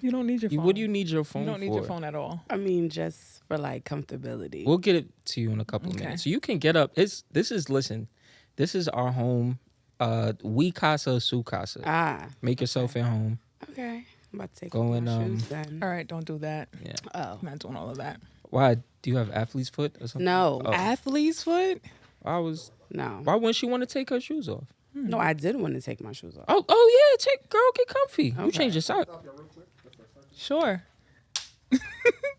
You don't need your phone. What do you need your phone for? You don't need your phone at all. I mean, just for like comfortability. We'll get it to you in a couple of minutes. So you can get up. This is our home. We casa, su casa. Make yourself at home. Okay. I'm about to take Go off and, my shoes then. All right, don't do that. Yeah. I'm not doing all of that. Why? Do you have athlete's foot or something? No. Oh. Athlete's foot? No. Why wouldn't she want to take her shoes off? No, I did want to take my shoes off. Oh yeah, get comfy. Okay. You change your sock. Sure.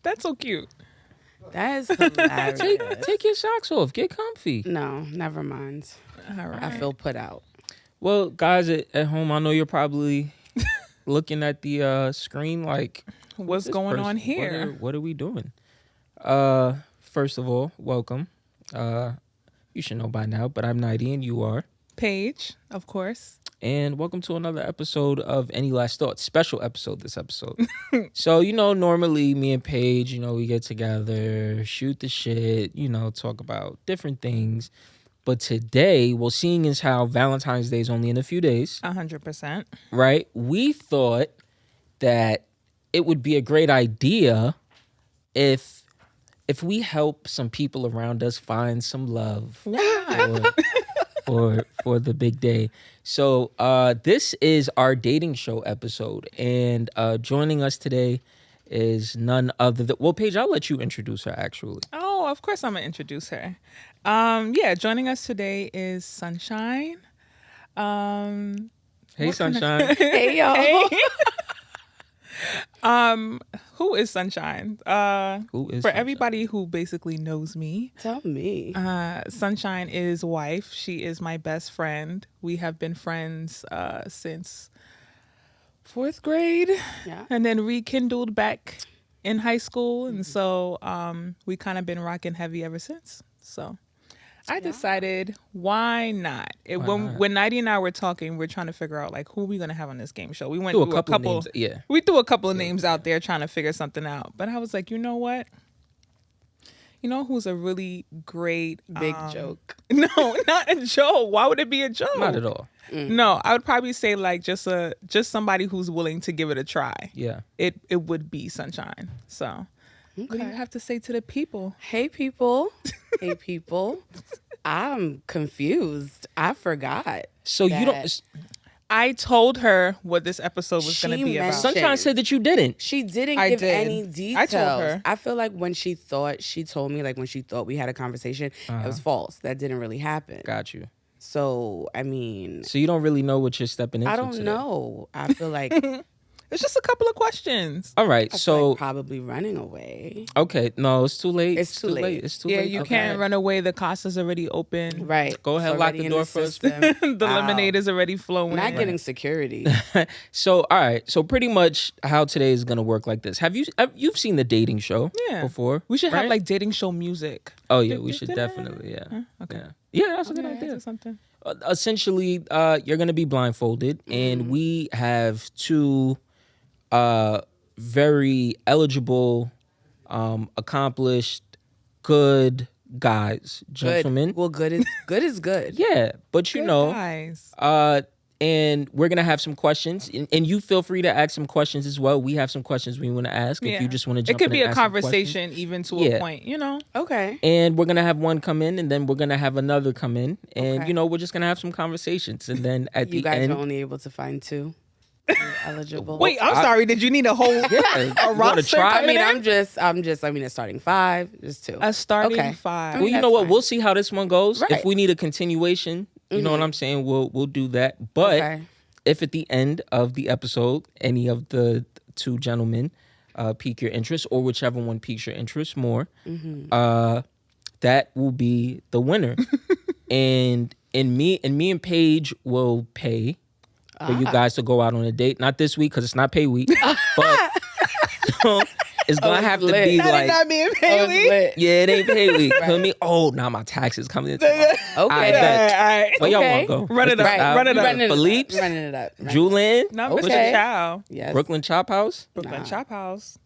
That's so cute. That is hilarious. Take your socks off. Get comfy. No, never mind. All right. I feel put out. Well, guys at home, I know you're probably looking at the screen like, What's going on here? What are we doing? First of all, welcome. You should know by now, but I'm Nighty and you are Paige, of course. And welcome to another episode of Any Last Thoughts. Special episode this episode. So, normally me and Paige, we get together, shoot the shit, talk about different things. But today, seeing as how Valentine's Day is only in a few days. 100%. Right? We thought that it would be a great idea if we help some people around us find some love. Why? For the big day. So this is our dating show episode. And joining us today is none other than... Well, Paige, I'll let you introduce her, actually. Oh, of course I'm going to introduce her. Joining us today is Sunshine. Hey, Sunshine. Hey, y'all. Hey. Who is Sunshine? Who is for Sunshine? Everybody who basically knows me? Tell me. Sunshine is wife. She is my best friend. We have been friends since 4th grade, and then rekindled back in high school, and so we kind of been rocking heavy ever since. So I decided, why not? When Nighty and I were talking, we're trying to figure out who we gonna have on this game show. We went through a couple names. Yeah, we threw a couple of names out there trying to figure something out. But I was like, you know what? You know who's a really great big joke? No, not a joke. Why would it be a joke? Not at all. No, I would probably say just somebody who's willing to give it a try. Yeah, it would be Sunshine. So. What do you have to say to the people? Hey, people. Hey, people. I'm confused. I forgot. So you don't... I told her what this episode was going to be about. Sunshine said that you didn't. She didn't give any details. I told her. I feel like when she told me, when she thought we had a conversation, it was false. That didn't really happen. Got you. So, I mean... So you don't really know what you're stepping into I don't today. know. I feel like... It's just a couple of questions. All right, so probably running away. Okay, no, it's too late. It's too late. It's too yeah, late. you can't run away. The Casa's already open. Right. Go ahead, lock the door first. The lemonade is already flowing. Not getting security. So, all right. So pretty much how today is gonna work like this. You've seen the dating show before? We should have dating show music. Oh yeah, we should definitely. Yeah. Okay. Yeah, that's a good idea. Something. Essentially, you're gonna be blindfolded, and we have two very eligible, accomplished, good guys, gentlemen. Well, good is good. Yeah, but Good guys. and we're gonna have some questions, and you feel free to ask some questions as well. We have some questions we want to ask. If you just want to jump it could in be and a ask some conversation, even to a point, Okay. And we're gonna have one come in, and then we're gonna have another come in, and we're just gonna have some conversations, and then at you the guys end, are only able to find two eligible. Wait, I'm sorry. Did you need a whole a roster? try? I mean, I'm just. I mean, a starting 5, just 2. A starting Okay. 5. Well, you know what? We'll see how this one goes. Right. If we need a continuation, you know what I'm saying, we'll do that. But if at the end of the episode, any of the two gentlemen pique your interest, or whichever one piques your interest more, that will be the winner. and me and Paige will pay for you guys to go out on a date. Not this week because it's not pay week, but it's gonna have to be like. Not being paid week. Yeah, it ain't pay week. Feel me? Oh, now my taxes coming in. Okay. All right. Where y'all want to go? Run it up. Right. Run it up. Philippe's? Running it up. Julian? Not Okay. Mr. Chow. Yes. Brooklyn Chop House? Brooklyn Chop House.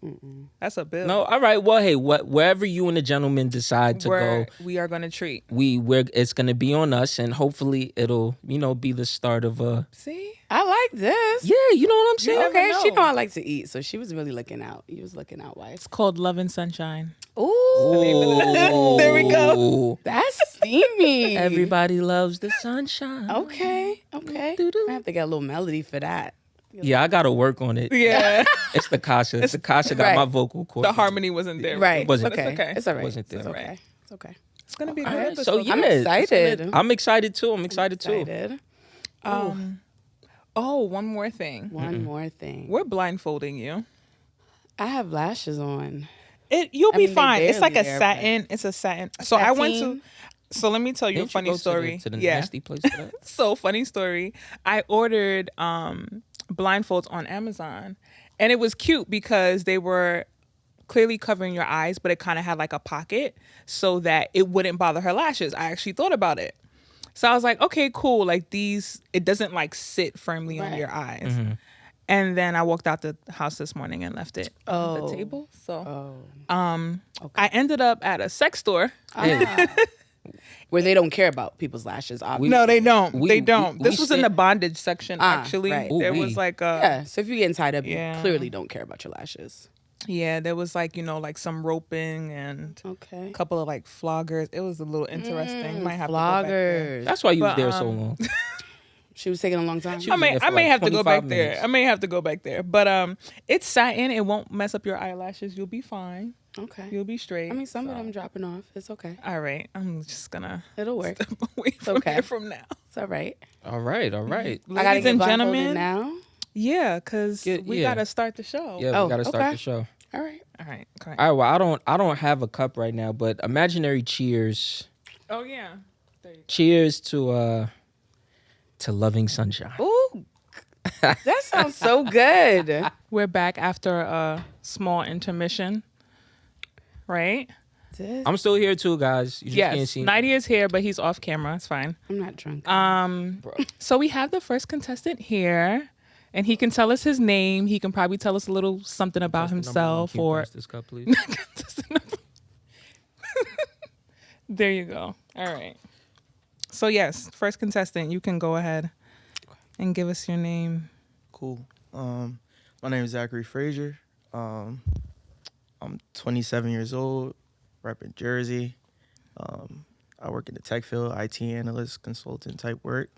That's a bill. No, all right. Well, hey, wherever you and the gentleman decide to go, we are gonna treat. it's gonna be on us, and hopefully it'll be the start of a See? I like this. Yeah, you know what I'm saying? Okay, she know I like to eat, so she was really looking out. You was looking out, wife. It's called Love and Sunshine. Ooh. There we go. That's steamy. Everybody loves the sunshine. Okay. I have to get a little melody for that. Yeah, I got to work on it. Yeah. It's the Kasha. The Kasha got my vocal cords. The harmony wasn't there. Right. It wasn't. Okay. It's okay. It's all right. Wasn't there. It's okay. It's okay. It's going to be a good Right, episode. so yeah, I'm excited. I'm excited too. I'm excited too. One more thing. One more thing. We're blindfolding you. I have lashes on. You'll be fine. It's like a there, satin. It's a satin. So I went to. So let me tell you a funny story. To the nasty place for that? So funny story. I ordered blindfolds on Amazon, and it was cute because they were clearly covering your eyes, but it kind of had like a pocket so that it wouldn't bother her lashes. I actually thought about it. So I was like, okay, cool. Like these, it doesn't like sit firmly on your eyes. Mm-hmm. And then I walked out the house this morning and left it on the table. So, I ended up at a sex store. Where they don't care about people's lashes, obviously. No, they don't. They don't. This was in the bondage section, actually. Right. There was like a... Yeah, so if you're getting tied up, you clearly don't care about your lashes. Yeah, there was like, like some roping and a couple of like floggers. It was a little interesting. Might have to go back there. That's why you was there so long. She was taking a long time. I may have to go back there. I may have to go back there. But it's satin. It won't mess up your eyelashes. You'll be fine. Okay. You'll be straight. I mean, some of them dropping off. It's okay. All right. I'm just gonna. It'll work. Step away from here from now. It's all right. All right. Ladies I gotta get and gentlemen. now. Yeah, because we gotta start the show. Yeah, we gotta start the show. All right. All right. All right. Well, I don't have a cup right now, but imaginary cheers. Oh yeah. Cheers to loving sunshine. Ooh, that sounds so good. We're back after a small intermission, right? I'm still here too, guys. You just can't see me. Nighty is here, but he's off camera. It's fine. I'm not drunk. So we have the first contestant here, and he can tell us his name. He can probably tell us a little something about himself, or this cup, please. There you go. All right. So yes, first contestant, you can go ahead and give us your name. Cool. My name is Zachary Frazier. I'm 27 years old, repping Jersey. I work in the tech field, IT analyst, consultant type work.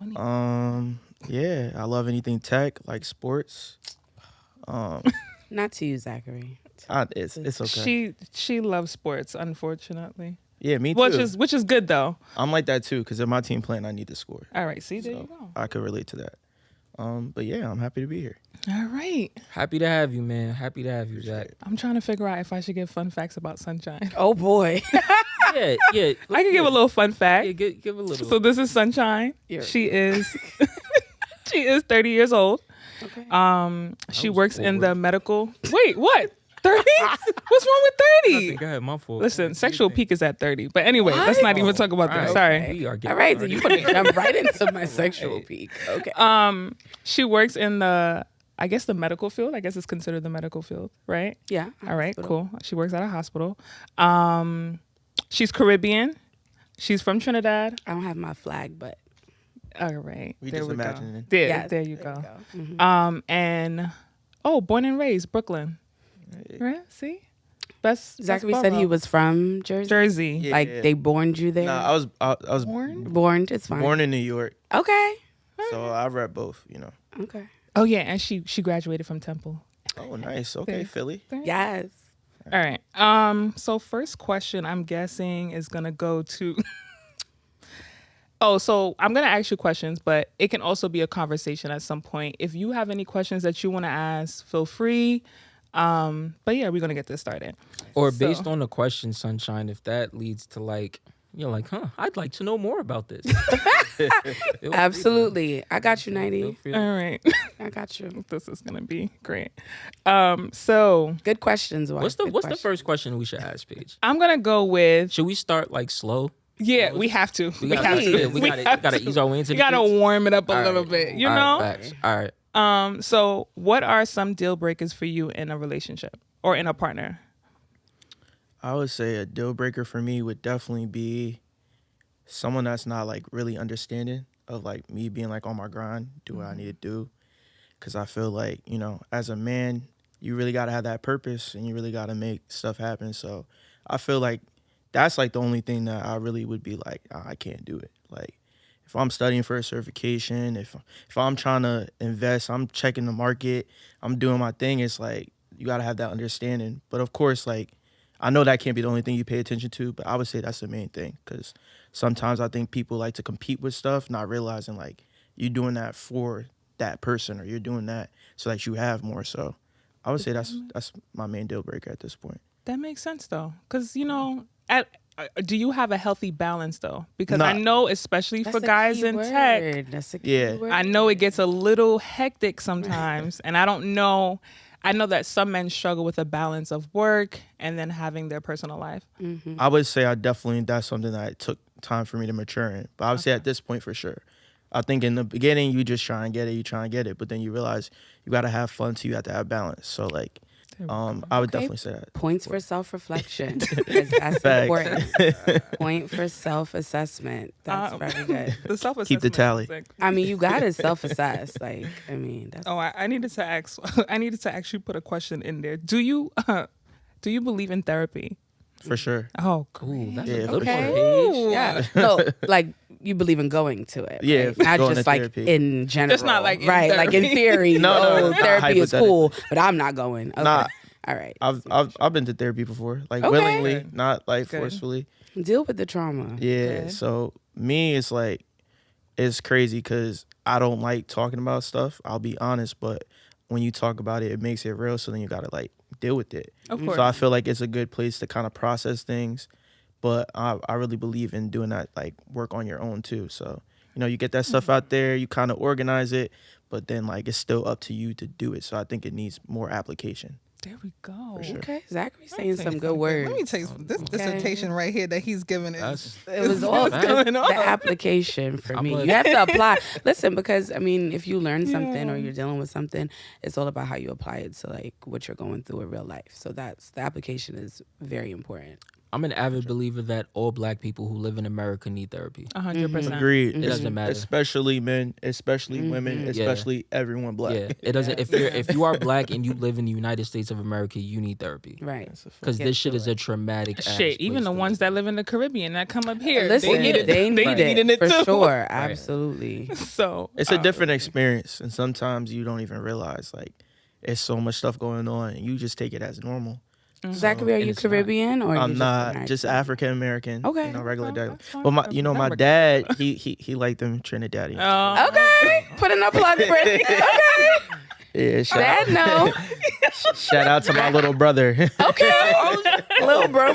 Yeah, I love anything tech, like sports. Not to you, Zachary. It's okay. She loves sports, unfortunately. Yeah, me too. Which is good though. I'm like that too, because if my team playing, I need to score. All right, see, there you go. I could relate to that. But yeah, I'm happy to be here. All right. Happy to have you, man. Happy to have you, Zach. I'm trying to figure out if I should give fun facts about Sunshine. Oh boy. Yeah. I can give a little fun fact. Yeah, give a little. So this is Sunshine. She is 30 years old. Okay. She works in the medical. Wait, what? 30? What's wrong with 30? Go ahead, my fault. Listen, sexual peak is at 30. But anyway, let's not even talk about that. Sorry. All right, so you put to jump right into my sexual peak. Okay. She works in the medical field. I guess it's considered the medical field, right? Yeah. All right, cool. She works at a hospital. She's Caribbean. She's from Trinidad. I don't have my flag, but all right. We just imagining. There you go. Mm-hmm. And born and raised Brooklyn. Right? See? Zachary said he was from Jersey. Jersey. Yeah. Like they borned you there? No, I was born. It's fine. Born in New York. Okay. So I rep both, Okay. Oh yeah, and she graduated from Temple. Oh, nice. Okay, Philly. Yes. All right. So first question I'm guessing is gonna go to so I'm going to ask you questions, but it can also be a conversation at some point. If you have any questions that you want to ask, feel free. But yeah, we're going to get this started. Or based on the question, Sunshine, if that leads to you're like, I'd like to know more about this. Absolutely. I got you, Nighty. All right. I got you. This is going to be great. So good questions. What's the first question we should ask, Paige? I'm going to go with... Should we start slow? Yeah, we have to. We gotta ease our way into it. We gotta warm it up a little bit, you know? All right. So what are some deal breakers for you in a relationship or in a partner? I would say a deal breaker for me would definitely be someone that's not really understanding. of like me being like on my grind, do what I need to do. Cause I feel like, you know, as a man, you really gotta have that purpose and you really gotta make stuff happen. So I feel like that's like the only thing that I really would be like, I can't do it. Like if I'm studying for a certification, if I'm trying to invest, I'm checking the market, I'm doing my thing, it's like you gotta have that understanding. But of course, like I know that can't be the only thing you pay attention to, but I would say that's the main thing. Cause sometimes I think people like to compete with stuff, not realizing like you're doing that for that person or you're doing that so that you have more. So I would say that's my main deal breaker at this point. That makes sense though, because you know, do you have a healthy balance though? Because I know, especially for guys in tech, that's a key word. I know it gets a little hectic sometimes, and I don't know. I know that some men struggle with a balance of work and then having their personal life. Mm-hmm. I would say that's something that it took time for me to mature in. But I would say at this point for sure. I think in the beginning you just try and get it, but then you realize you got to have fun too. You have to have balance. So like, I would definitely say that. Points for self-reflection. That's important. Point for self-assessment. That's very good. The self-assessment. Keep the tally. I mean, you gotta self-assess. Like, I mean, that's. Oh, I needed to ask. I needed to actually put a question in there. Do you believe in therapy? For sure. Oh, Ooh, that's Yeah, a for good sure. one, Paige. Yeah. No, like you believe in going to it. Yeah, right? Not going just to like therapy. in general. Just not like in right, like in therapy. theory. No, therapy is hypothetical. cool, but I'm not going. Okay. Nah. All right. I've been to therapy before, like Okay. willingly, Good. not like Good. forcefully. Deal with the trauma. Yeah. Good. So me, it's like it's crazy because I don't like talking about stuff. I'll be honest, but when you talk about it, it makes it real. So then you gotta like deal with it. Of course. So I feel like it's a good place to kind of process things. But I really believe in doing that, like work on your own too. So, you know, you get that stuff out there, you kind of organize it, but then like it's still up to you to do it. So I think it needs more application. There we go. sure. Okay, Zachary's saying some good something. words. Let me tell you, this dissertation right here that he's giving is It was all going on? the application for I'm me. a- You have to apply. Listen, because I mean, if you learn something or you're dealing with something, it's all about how you apply it to like what you're going through in real life. So that's the application is very important. I'm an avid believer that all black people who live in America need therapy. 100%. Agreed. It doesn't matter. Especially men, especially women, especially everyone black. Yeah, it doesn't. If you are black and you live in the United States of America, you need therapy. Right. Because Get this shit through is a traumatic. ass Shit, even place the to ones live. that live in the Caribbean that come up here, Listen, they need it. They need needing it for too. sure. Absolutely. So It's a different experience, and sometimes you don't even realize like it's so much stuff going on, and you just take it as normal. Zachary, are and you it's not. Caribbean or I'm you not just American? African American. Okay. You know, regular Okay, dad. that's fine. But my Never- dad, he liked them Trinidadians. Oh, Okay. Put in a plug for it. Okay. Yeah, Dad, no. shout out to my little brother. Okay. Little bro.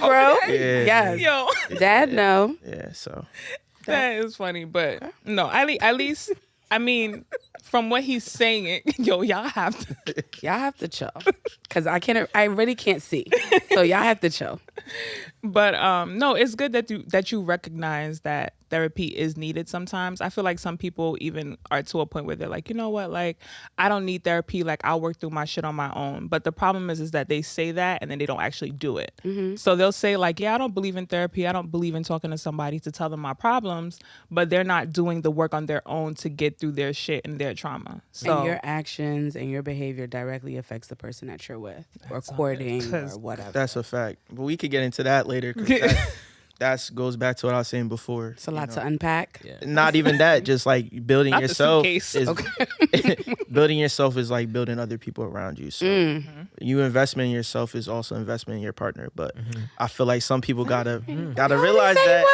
Yeah. Yes. yo, Dad, no. Yeah, so that is funny, but no, at least I mean, from what he's saying, yo, y'all have to. Y'all have to chill. Cause I really can't see. So y'all have to chill. But no, it's good that you recognize that therapy is needed sometimes. I feel like some people even are to a point where they're like, you know what, like I don't need therapy, like I'll work through my shit on my own. But the problem is that they say that and then they don't actually do it. Mm-hmm. So they'll say like, yeah, I don't believe in therapy, I don't believe in talking to somebody to tell them my problems, but they're not doing the work on their own to get through their shit and their trauma. So And your actions and your behavior directly affects the person that you're with or courting or whatever. that's a fact. But we could get into that later. 'Cause that goes back to what I was saying before. It's a lot to unpack. Yeah. Not even that, just like building Not the yourself suitcase. is building yourself is like building other people around you. So you investment in yourself is also investment in your partner. But I feel like some people gotta realize that.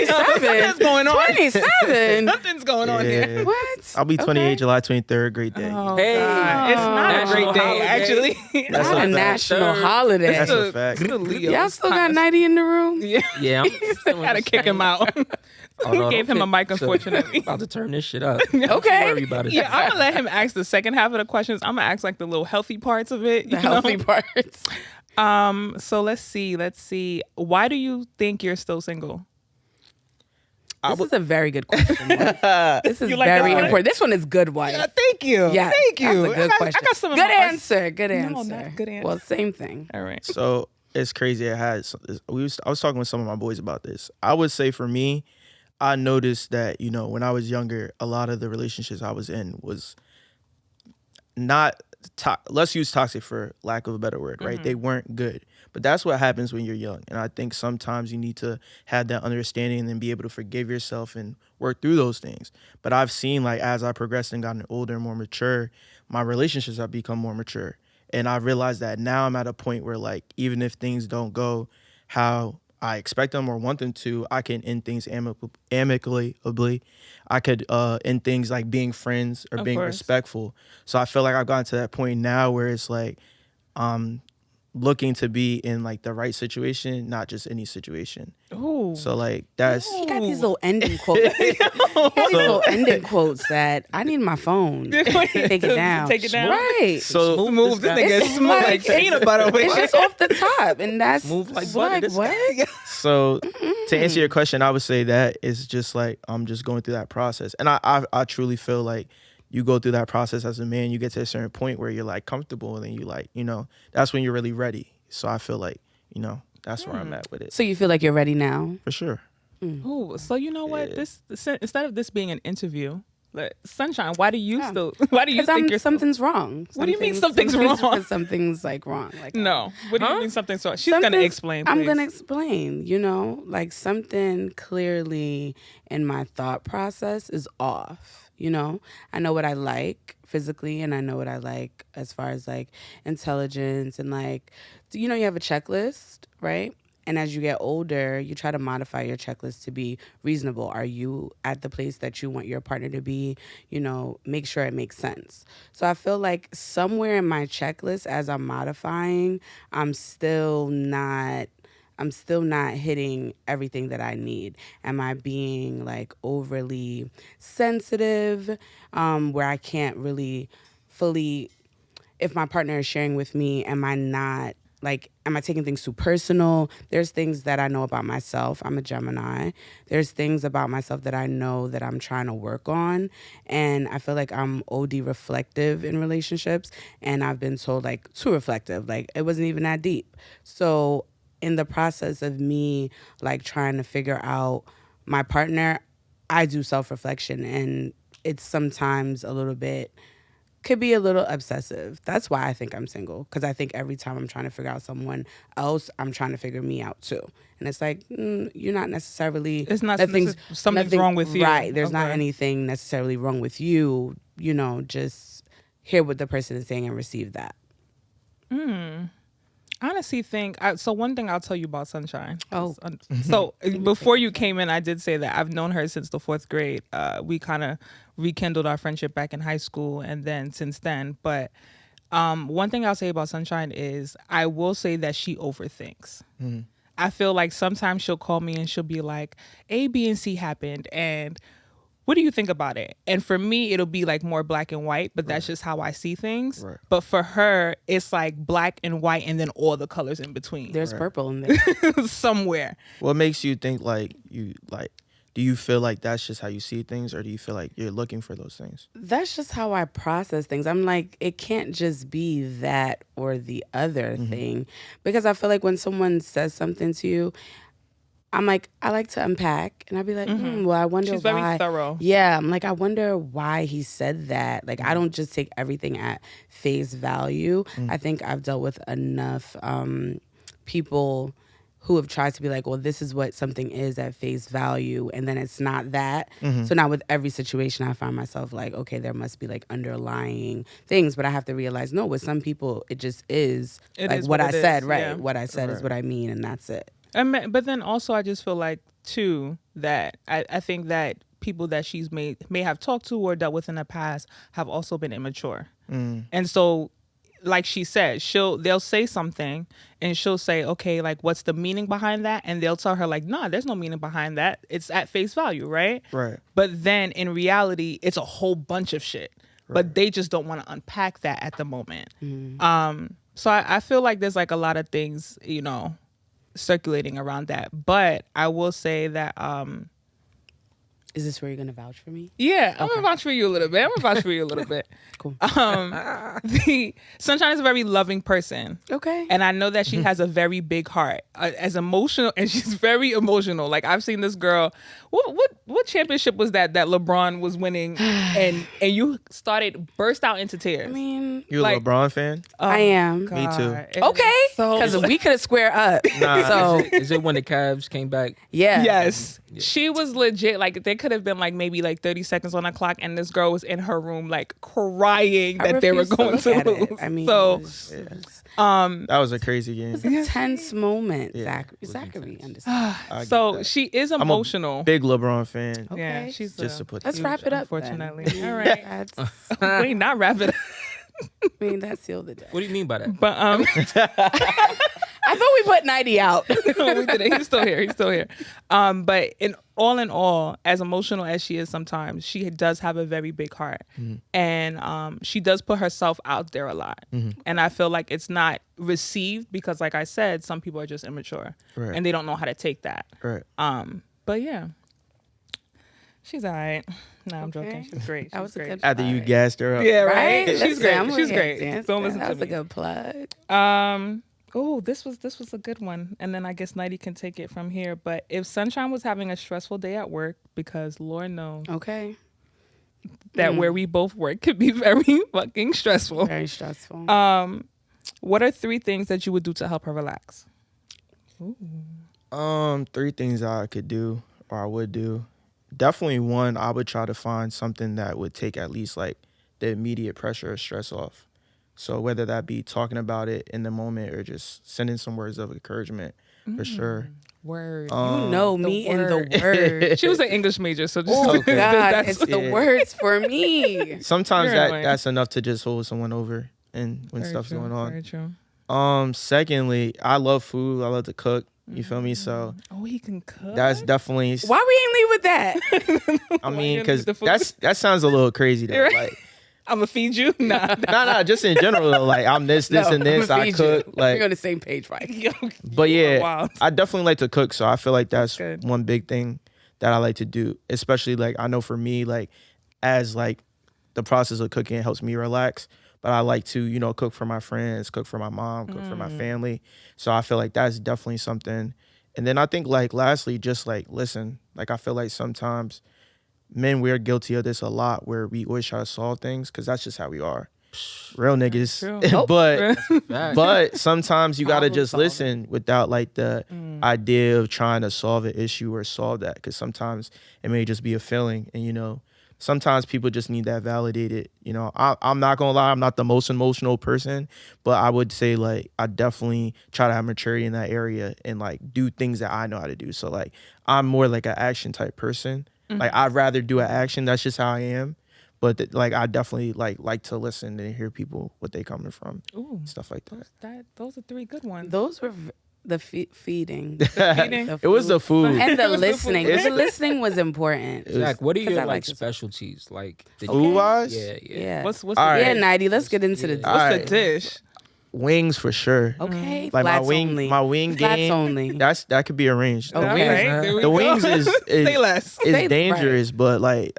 Something's going on. 27. Nothing's going on here. Yeah. What? I'll be 28 July 23rd. Great day. Oh, Hey. God. It's not a National great day, holiday. actually. That's Not a a fact. national holiday. That's a fact. Y'all still got Nighty in the room? Yeah, Yeah, I'm had to kick him out. Oh, no, Gave don't him a mic, kick- so- unfortunately. About to turn this shit up. Okay. Don't worry about it. Yeah, I'm gonna let him ask the second half of the questions. I'm gonna ask like the little healthy parts of it. The healthy parts. So let's see. Why do you think you're still single? This is a very good question. This is You like very that one? important. This one is good one. thank you. Yeah, Thank you. That's a good question. I got some of good my- answer. Good answer. No, not good answer. Well, same thing. All right. So it's crazy. I was talking with some of my boys about this. I would say for me, I noticed that, you know, when I was younger, a lot of the relationships I was in was not, let's use toxic for lack of a better word, right? They weren't good. But that's what happens when you're young. And I think sometimes you need to have that understanding and then be able to forgive yourself and work through those things. But I've seen, like, as I progressed and gotten older and more mature, my relationships have become more mature. And I realized that now I'm at a point where, like, even if things don't go how I expect them or want them to, I can end things amicably. I could end things like being friends or being respectful. So I feel like I've gotten to that point now where it's like looking to be in like the right situation, not just any situation. Ooh. So like that's He got these little ending quotes. He got these little ending quotes that I need my phone. Take it down. Take it down. Right. so Move. This nigga is smooth like peanut butter. It's just off the top, and that's Move like butter. what? So to answer your question, I would say that it's just like I'm just going through that process, and I truly feel like you go through that process as a man, you get to a certain point where you're like comfortable, and then you like, you know, that's when you're really ready. So I feel like, you know, that's where I'm at with it. So you feel like you're ready now? For sure. Ooh, so you know what? This instead of this being an interview, Sunshine, why do you think something's wrong? What do you mean something's wrong? Something's like wrong. Like no. What do you mean something's wrong? She's gonna explain. Please. I'm gonna explain. You know, like something clearly in my thought process is off. You know, I know what I like physically, and I know what I like as far as like intelligence and like, you know, you have a checklist, right? And as you get older, you try to modify your checklist to be reasonable. Are you at the place that you want your partner to be? You know, make sure it makes sense. So I feel like somewhere in my checklist, as I'm modifying, I'm still not hitting everything that I need. Am I being like overly sensitive, where I can't really fully, if my partner is sharing with me, am I taking things too personal? There's things that I know about myself. I'm a Gemini. There's things about myself that I know that I'm trying to work on. And I feel like I'm OD reflective in relationships. And I've been told like too reflective, like it wasn't even that deep. So in the process of me like trying to figure out my partner, I do self-reflection, and it's sometimes could be a little obsessive. That's why I think I'm single, because I think every time I'm trying to figure out someone else, I'm trying to figure me out too. And it's like, you're not necessarily... It's not something's wrong with you. Right. There's not anything necessarily wrong with you. You know, just hear what the person is saying and receive that. I honestly think so. One thing I'll tell you about Sunshine. So before you came in, I did say that I've known her since the 4th grade. We kind of rekindled our friendship back in high school, and then since then. But one thing I'll say about Sunshine is I will say that she overthinks. I feel like sometimes she'll call me and she'll be like, A, B, and C happened, and what do you think about it? And for me, it'll be like more black and white, but that's just how I see things. Right. But for her, it's like black and white and then all the colors in between. There's purple in there. Somewhere. What makes you think do you feel like that's just how you see things, or do you feel like you're looking for those things? That's just how I process things. I'm like, it can't just be that or the other thing, because I feel like when someone says something to you, I'm like, I like to unpack, and I'd be like, well, I wonder why. She's very thorough. Yeah, I'm like, I wonder why he said that. Like, I don't just take everything at face value. I think I've dealt with enough people who have tried to be like, well, this is what something is at face value, and then it's not that. So now with every situation, I find myself like, okay, there must be like underlying things, but I have to realize, no, with some people, it just is what I said, right? Yeah. What I said is what I mean, and that's it. But then also I just feel like too that I think that people that she's may have talked to or dealt with in the past have also been immature. And so like she said, they'll say something and she'll say, okay, like what's the meaning behind that? And they'll tell her like, nah, there's no meaning behind that. It's at face value, right? Right. But then in reality, it's a whole bunch of shit. Right. But they just don't want to unpack that at the moment. So I feel like there's like a lot of things, you know, circulating around that. But I will say that Is this where you're gonna vouch for me? Yeah, I'm gonna vouch for you a little bit. Cool. The Sunshine is a very loving person. Okay. And I know that she has a very big heart, as emotional, and she's very emotional. Like I've seen this girl. What championship was that LeBron was winning, and you burst out into tears? I mean, You a LeBron fan? I am. Me too. Okay. Because we could square up. Nah. So Is it when the Cavs came back? yeah. Yes. She was legit. Like there could have been like maybe like 30 seconds on the clock, and this girl was in her room like crying that they were going to lose. I mean, so That was a crazy game. it was a tense moment. Zachary understands. so she is emotional. Big LeBron fan. Okay. Yeah, she's Just to put Let's that. wrap it up. unfortunately. Then. All right. Wait, not wrap it up. I mean, that sealed the deal. What do you mean by that? But I thought we put Nighty out. we did it. He's still here. But in all, as emotional as she is sometimes, she does have a very big heart. And she does put herself out there a lot. And I feel like it's not received because, like I said, some people are just immature. Right. And they don't know how to take that. Right. But yeah. She's all right. No, I'm Okay. joking. She's great. That was a good After you gassed her up. Yeah, Right? right? She's great. She's great. Dance. Don't listen That to was me. a good plug. Oh, this was a good one. And then I guess Nighty can take it from here. But if Sunshine was having a stressful day at work, because Lord knows Okay. that where we both work could be very fucking stressful. Very stressful. What are 3 things that you would do to help her relax? 3 things I could do or I would do. Definitely one, I would try to find something that would take at least like the immediate pressure or stress off. So whether that be talking about it in the moment or just sending some words of encouragement, for sure. Word. you know me and the word. She was an English major, so just Oh Okay. God, it's the words for me. Sometimes You're annoying. that's enough to just hold someone over and when Very stuff's true, going on. Very true. Secondly, I love food. I love to cook. You feel me? So Oh, he can cook. that's definitely. Why we ain't leave with that? I mean, you because leave the food? that sounds a little crazy though. Right. Like, I'm gonna feed you. Nah. nah, just in general though. Like I'm this, and this. I'ma I feed cook. you. Like, We're on the same page, right? but yeah, wild. I definitely like to cook. So I feel like that's good. one big thing that I like to do. Especially like I know for me, like as like the process of cooking helps me relax. But I like to, cook for my friends, cook for my mom, cook for my family. So I feel like that's definitely something. And then I think like lastly, just like listen. Like I feel like sometimes men, we're guilty of this a lot where we always try to solve things because that's just how we are. Real niggas. but sometimes you gotta just listen without like the idea of trying to solve an issue or solve that, because sometimes it may just be a feeling, and sometimes people just need that validated. I'm not gonna lie, I'm not the most emotional person, but I would say like I definitely try to have maturity in that area and like do things that I know how to do. So like I'm more like an action type person. Like I'd rather do an action. That's just how I am. But like I definitely like to listen and hear people what they coming from. Ooh, stuff like that. Those are 3 good ones. Those were the feeding. feeding? It was the food. And the listening. The listening was important. Zach, what are your I like this. specialties? Like Food wise? Yeah. Yeah. What's All the, right. Yeah, Nighty, let's get into the All what's right. the dish? Wings for sure. Okay. Like flats my wing, only. my wing Flats game. only. That could be arranged. Okay. All right, there we The go. wings is Say less. Say- dangerous, but like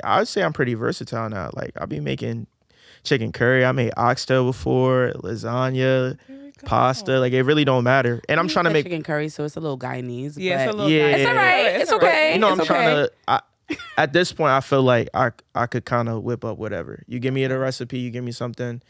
I would say I'm pretty versatile now. Like I'll be making chicken curry. I made oxtail before, lasagna, pasta. Like it really don't matter. And I'm You trying to said make. chicken curry, so it's a little Guyanese. Yeah, it's a but little. Yeah. guy. it's all right. It's okay. I'm It's trying okay. to. At this point, I feel like I could kind of whip up whatever. You give me the recipe, you give me something,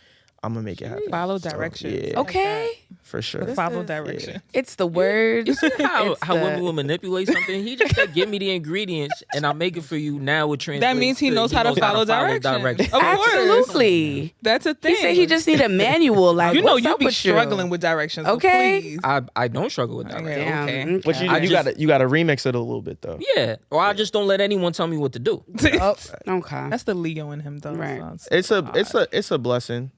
I'm gonna make it happen. Follow So, directions. yeah, Okay. for sure. Follow is- directions. It's the words. How It's women the- will manipulate something? He just said, "Give me the ingredients, and I'll make it for you." Now it translates. That means he knows how to follow directions. Of course. Absolutely. That's a thing. He said he just need a manual. Like, You know, what's you up be with struggling you? with directions. so Okay. please. I don't struggle with directions. Damn, Okay. But you, I you just- gotta remix it a little bit though. Yeah, or I just don't let anyone tell me what to do. Oh, okay. That's the Leo in him, though. Right. So It's a blessing.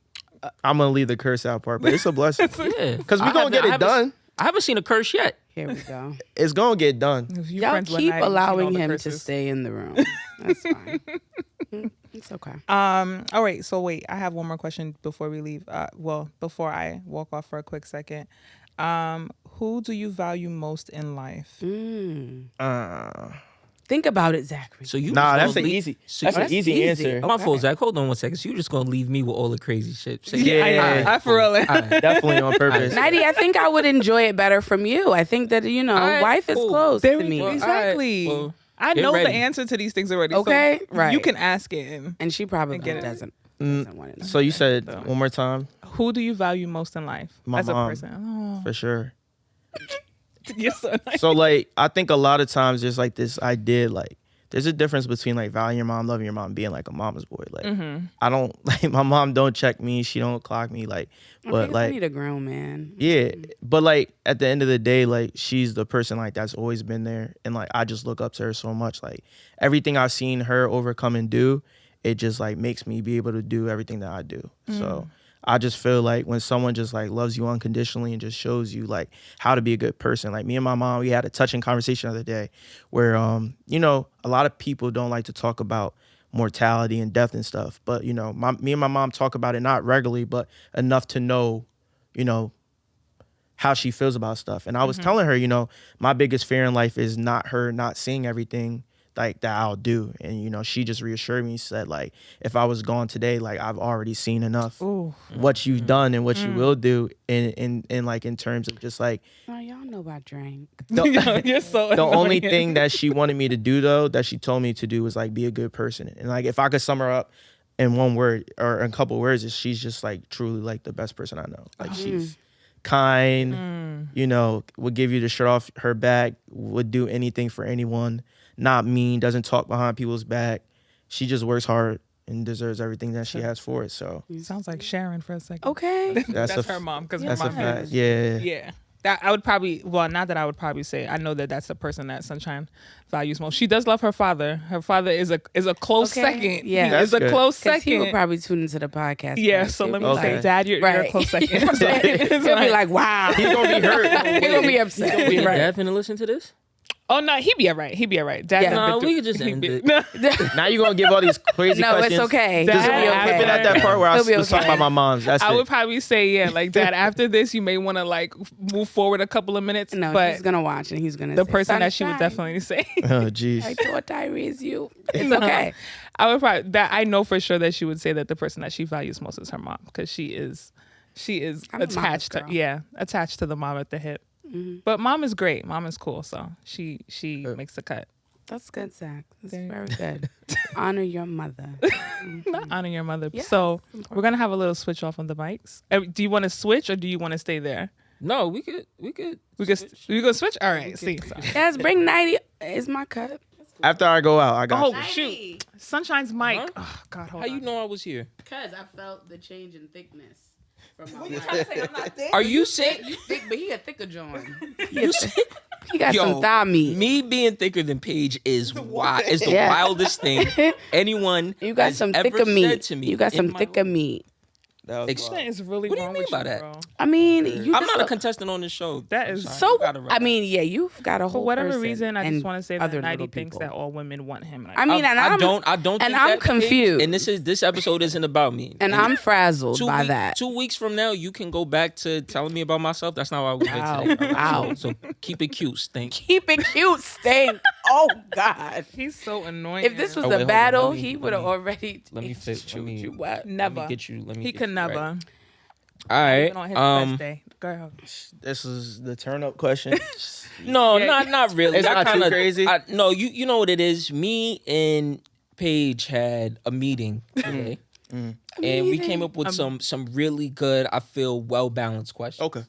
I'm gonna leave the curse out part, but it's a blessing Yeah, because we I gonna haven't- get I it haven't- done. I haven't seen a curse yet. Here we go. It's gonna get done. if you Y'all friends with keep Nighty, you know allowing all the him to curses. stay in the room. That's fine. It's okay. All right. So wait, I have one more question before we leave. Before I walk off for a quick second. Who do you value most in life? Think about it, Zachary. So you that's an easy. That's an easy answer. Okay. My fault, Zach. Hold on 1 second. So you just gonna leave me with all the crazy shit? Yeah, I for real. Definitely on purpose. Nighty, I think I would enjoy it better from you. I think that wife is close to me. Exactly. Well, I know the answer to these things already. Okay, so right. You can ask it, and she probably doesn't want to know. So you said one more time. Who do you value most in life My as mom, a person? Oh. for sure. You're so nice. So like, I think a lot of times there's like this idea like. There's a difference between like valuing your mom, loving your mom, being like a mama's boy. Like I don't like my mom don't check me, she don't clock me, like but like I need a grown man. Yeah. But like at the end of the day, like she's the person like that's always been there. And like I just look up to her so much. Like everything I've seen her overcome and do, it just like makes me be able to do everything that I do. So I just feel like when someone just like loves you unconditionally and just shows you like how to be a good person. Like me and my mom, we had a touching conversation the other day where, you know, a lot of people don't like to talk about mortality and death and stuff. But, you know, me and my mom talk about it not regularly, but enough to know, you know, how she feels about stuff. And I was telling her, you know, my biggest fear in life is not her not seeing everything like that I'll do. And, you know, she just reassured me, said like, if I was gone today, like I've already seen enough what you've done and what you will do in like in terms of just like. Oh, y'all know I drank. You're so the only thing that she wanted me to do though, that she told me to do was like be a good person. And like, if I could sum her up in one word or a couple of words, is she's just like truly like the best person I know. Like she's kind, you know, would give you the shirt off her back, would do anything for anyone. Not mean, doesn't talk behind people's back. She just works hard and deserves everything that she has for it. So sounds like Sharon for a second. Okay, that's her mom because her mom has. Yeah. That I would probably, well, not that I would probably say. I know that that's the person that Sunshine values most. She does love her father. Her father is a close second. Yeah, is a close second. He would probably tune into the podcast. Yeah, so let me say, Dad, you're a close second. He'll be like, wow, he's gonna be hurt. He's gonna be upset. Your dad finna listen to this? Oh no, he'd be all right. Dad, no, we could just end it. Now you're gonna give all these crazy questions. No, it's okay. Just Dad, I've been at that part where I was talking about my mom's. That's I would probably say, like, Dad, after this, you may want to like move forward a couple of minutes. No, but he's gonna watch and he's gonna. The say, person that she would definitely say. Oh, jeez. I thought I raised you. It's okay. I would probably I know for sure that she would say that the person that she values most is her mom because she is attached to the mom at the hip. But mom is great. Mom is cool, so she makes the cut. That's good, Zach. That's very good. Honor your mother. Not honor your mother. Yeah, so we're gonna have a little switch off on the mics. Do you want to switch or do you want to stay there? No, we could. We could switch. All right. See. Yes, bring Nighty. It's my cut. After I go out, I got you. Oh shoot! Sunshine's mic. Oh God, hold How on. you know I was here? Because I felt the change in thickness. What you trying to say? I'm not thick. Are you saying You thick, but he a thicker joint. He got some thigh meat. Me being thicker than Paige is wild. It's the wildest thing anyone You got has some ever thicker meat. said to me. You got some in my thicker life. meat. That is really What do you wrong mean with by you, that? bro. I mean, I'm not a contestant on this show. That is so. I mean, yeah, you've got a whole. For whatever person reason, I just want to say that other Nighty little thinks people. that all women want him. I mean, I don't. And think I'm that, Paige, confused. and this episode isn't about me. And I'm frazzled by that. 2 weeks from now, you can go back to telling me about myself. That's not why we're here today. Wow. So keep it cute, Stink. Keep it cute, Stink. Oh God. He's so annoying. If this was wait, a hold on. battle, Let me- he let would have me- already. Let me fix. Let me What? never get you. Let me. He get could you never. right. All right. On his best day. Girl. This is the turn up question. No, Yeah. not really. It's not too crazy? No, you know what it is. Me and Paige had a meeting today, and we came up with some really good, I feel, well balanced questions. Okay.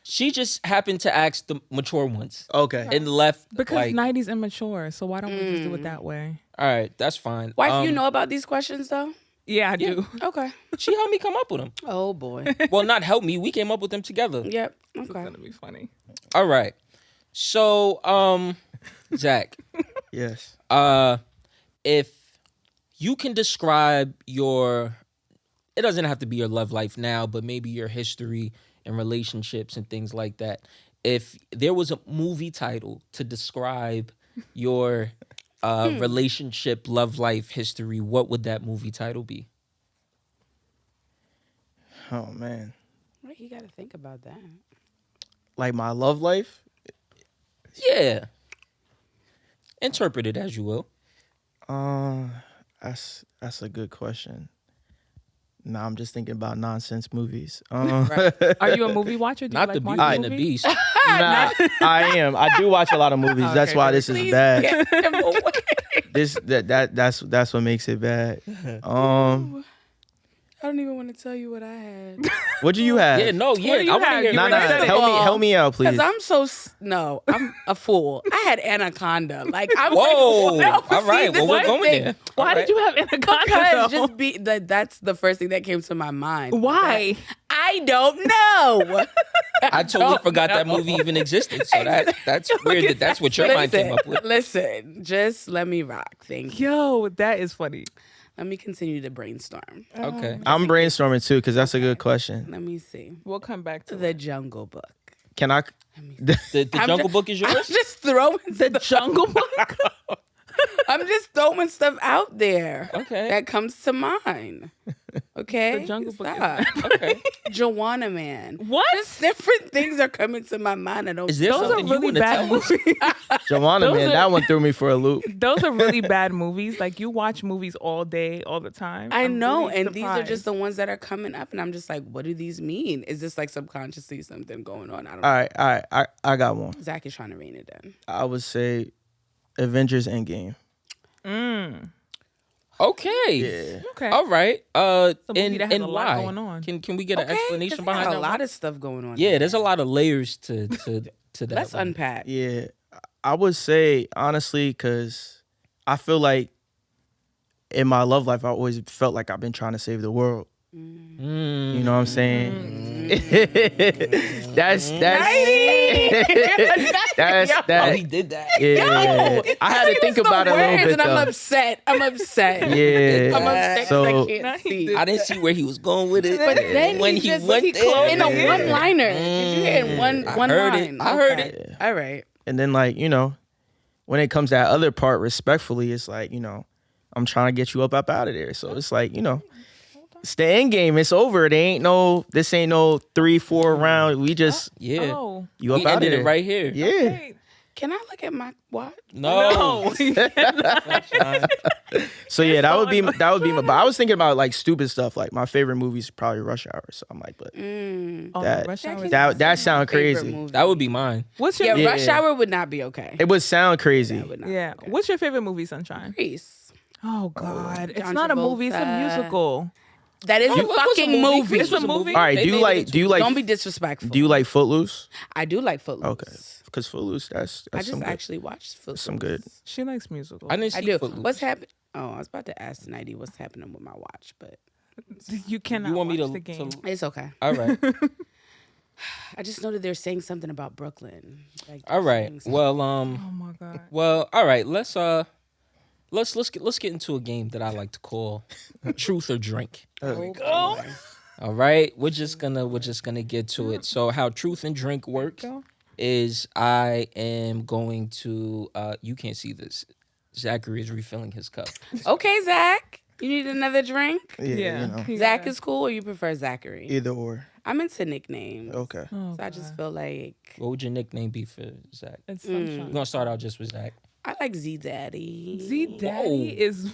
She just happened to ask the mature ones. Okay. And left Because like, Nighty's immature, so why don't we just do it that way? all right, that's fine. Wife, you know about these questions though? Yeah, I do. Okay. She helped me come up with them. Oh boy. Well, not help me. We came up with them together. Yep. It's Okay. gonna be funny. All right. So, Zach, Yes. if you can describe your, it doesn't have to be your love life now, but maybe your history and relationships and things like that. If there was a movie title to describe your relationship, love life history, what would that movie title be? Oh man. Wait, you got to think about that. Like my love life. Yeah. Interpret it as you will. That's a good question. Nah, I'm just thinking about nonsense movies. Are you a movie watcher? Do Not you the like Beauty and watching the movies? Beast. Nah, I am. I do watch a lot of movies. Okay, That's why good. this is bad. That's what makes it bad. I don't even want to tell you what I had. What do you have? Yeah, no, yeah. do you I want to have? hear. You Nah, ready? help me out, please. Because I'm a fool. I had Anaconda. Like, I'm Whoa. like, no, All right. see, Well, we're this going thing- there. Why All did right. you have Anaconda? Because that's the first thing that came to my mind. Why? I don't know. I totally forgot that movie even existed. So that's weird. That's what your mind came up with. Listen, just let me rock. Thank you. Yo, that is funny. Let me continue to brainstorm. Okay. I'm brainstorming too because that's a good question. Let me see. We'll come back to The Jungle Book. Can I? The Jungle Book is I'm yours? just throwing the Jungle Book. I'm just throwing stuff out there. Okay. That comes to mind. Okay. The Jungle Book is Stop. Okay. Joanna Man. What? Just different things are coming to my mind. I don't. Is there Those are something you really want to bad tell us? movies. Joanna, Those man, are- that one threw me for a loop. Those are really bad movies. Like you watch movies all day, all the time. I I'm know, really and these are just surprised. the ones that are coming up, and I'm just like, what do these mean? Is this like subconsciously something going on? I don't know. All right. I got one. Zach is trying to rein it in. I would say Avengers Endgame. Okay. Yeah. Okay. All right. a movie that has And a lot why? going on. Can we get an explanation 'cause behind there's that? a lot of stuff going on. Yeah, there's a lot of layers to that. Let's one. unpack. Yeah. I would say, honestly, because I feel like in my love life, I always felt like I've been trying to save the world. You know what I'm saying? that's Oh, he did that. Yeah. I had to think about it a little bit and I'm though. upset. I'm upset. Yeah. I'm upset 'cause So I can't see. I didn't see where he was going with it. But then when he he just- went he there, in a one-liner. Did you hear in one heard it. line? I heard Okay. it. All right. and then like, you know, when it comes to that other part, respectfully, it's like, you know, I'm trying to get you up out of there. So it's like, you know, it's the end game. It's over. This ain't no 3-4 round. We just Yeah. Oh. you up We out of ended there it right here. Yeah. Hey, Can I look at my watch? No. So yeah, that would be my. But I was thinking about like stupid stuff. Like my favorite movie is probably Rush Hour. So I'm like, but Oh, That- Rush Hour is- that sound Favorite crazy. movie. That would be mine. What's your Yeah, Rush Hour would not be okay. It would sound crazy. That would not yeah? be okay. What's your favorite movie, Sunshine? Grease. Oh God, it's John not a movie. It's a Travolta. musical. That is a It was fucking movie. It's a movie. All right. They Do you made like? it Do you like? Don't be disrespectful. Do you like Footloose? I do like Footloose. Okay. Because Footloose, that's I just some good. actually watched Footloose. Some good. She likes musicals. I didn't see I do. Footloose. What's happening? Oh, I was about to ask Nighty what's happening with my watch, but You cannot You want me watch to? the game. it's okay. All right. I just know that they're saying something about Brooklyn. Like, All they're right. saying something. Well, Oh my God. Well, all right. Let's get into a game that I like to call Truth or Drink. Oh. All right, we're just gonna get to it. So how Truth and Drink work is I am going to you can't see this. Zachary is refilling his cup. Okay, Zach. You need another drink? Yeah. You know, he Zach got- is cool, or you prefer Zachary? either or. I'm into nicknames. Okay. Oh, So I just God. feel like What would your nickname be for Zach? It's We're Sunshine. gonna start out just with Zach. I like Z Daddy. Z Daddy Whoa. is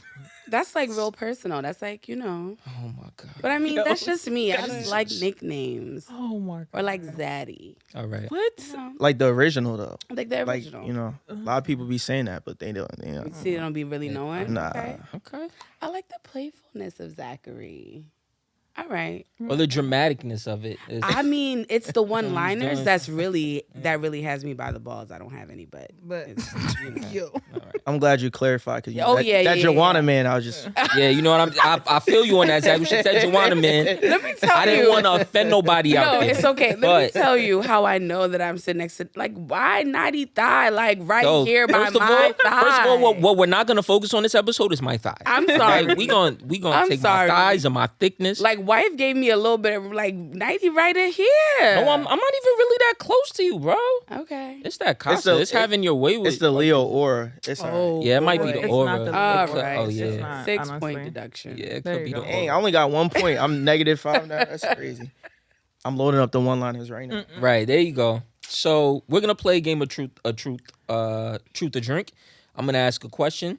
That's like real personal. That's like, you know. Oh my god. But I mean, that's just me. I just like nicknames. oh my God. Or like Zaddy. All right. What? You know, Like the original though. like the Like original. you know, a lot of people be saying that, but they don't. You know. See, they don't be really knowing. Nah. Okay. Okay. I like the playfulness of Zachary. All right. Well, the dramaticness of it is. I mean, it's the one-liners done. that really has me by the balls. I don't have any, but it's, you know. I'm glad you clarified because Oh, yeah, that yeah, Joanna yeah. man, I was just Yeah, you know what I feel you on that, Zach. She said Joanna, man. Let me tell I didn't you. want to offend nobody out No, there. it's okay. Let me But- tell you how I know that I'm sitting next to, like, why Nighty thigh? Like, right So, here by first of my thigh. First of all, what we're not gonna focus on this episode is my thigh. I'm sorry. Like, we gonna I'm take sorry. my thighs and my thickness. Like, wife gave me a little bit of, like, Nighty right in here. no, I'm not even really that close to you, bro. Okay. It's that casa. It's having your way with. it's the Leo aura. It's all right. Oh, Yeah, it might be boy. the It's aura. not the All Leo. right. Oh It's yeah. not, 6 honestly. point deduction. Yeah, it There could you be the go. Dang, I aura. only got 1 point. I'm -5 now. That's crazy. I'm loading up the one-liners right now. Right there, you go. So we're gonna play a game of truth or drink. I'm gonna ask a question.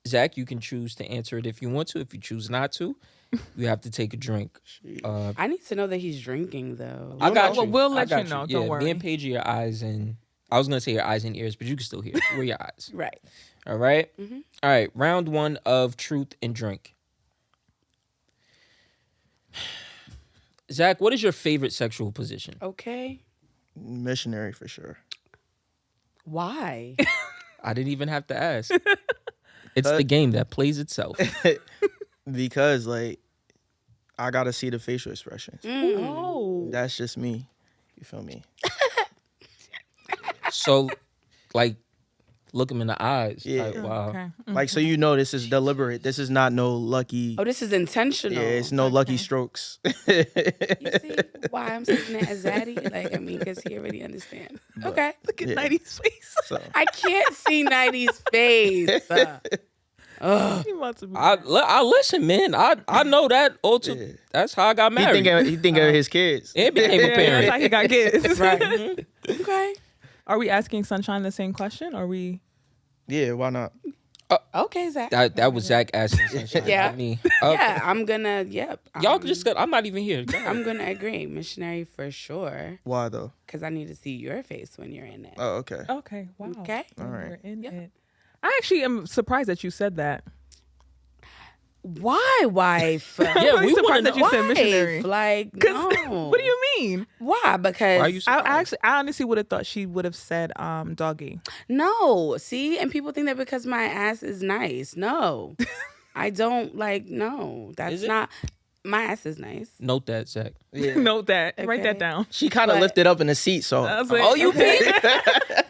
Zach, you can choose to answer it if you want to. If you choose not to, you have to take a drink. I need to know that he's drinking though. I got you. We'll let I you got know. Yeah, Don't worry. me and Paige are your eyes and I was gonna say your eyes and ears, but you can still hear. We're your eyes. Right. All right. All right. Round 1 of truth and drink. Zach, what is your favorite sexual position? Okay. Missionary for sure. Why? I didn't even have to ask. It's the game that plays itself. Because like I gotta see the facial expressions. Oh. That's just me. You feel me? So, like, look him in the eyes. Yeah. Like, wow. Okay. Like so you know this is deliberate. This is not no lucky. Oh, this is intentional. Yeah, it's no lucky strokes. You see why I'm saying that as Zaddy? Like, I mean, because he already understands. Okay. Look at Yeah. Nighty's face. So I can't see Nighty's face. He wants to be. I listen, man. I know that. Yeah. That's how I got he married. think of his kids. And became a That's parent. how he got kids. Right. Okay. Are we asking Sunshine the same question? Or are we? Yeah, why not? Okay, Zach. That was Zach asking Sunshine. Yeah. Not me. Yeah, I'm gonna. Yep. Y'all just got. I'm not even here. Go ahead. I'm gonna agree. Missionary for sure. Why though? Because I need to see your face when you're in there. Oh, okay. Okay. Wow. Okay. When All right. we're in it. I actually am surprised that you said that. Why, wife? Yeah, I'm we surprised want that to you know. said missionary. Like, 'Cause- no. What do you mean? Why? Because Why are you I honestly would have thought she would have said doggy. no. See, and people think that because my ass is nice. No, I don't like. No, Is that's it? not. My ass is nice. Note that, Zach. Yeah. Note that. Write that Okay. down. She kind of But- lifted up in the seat, so I was like, Oh, you okay.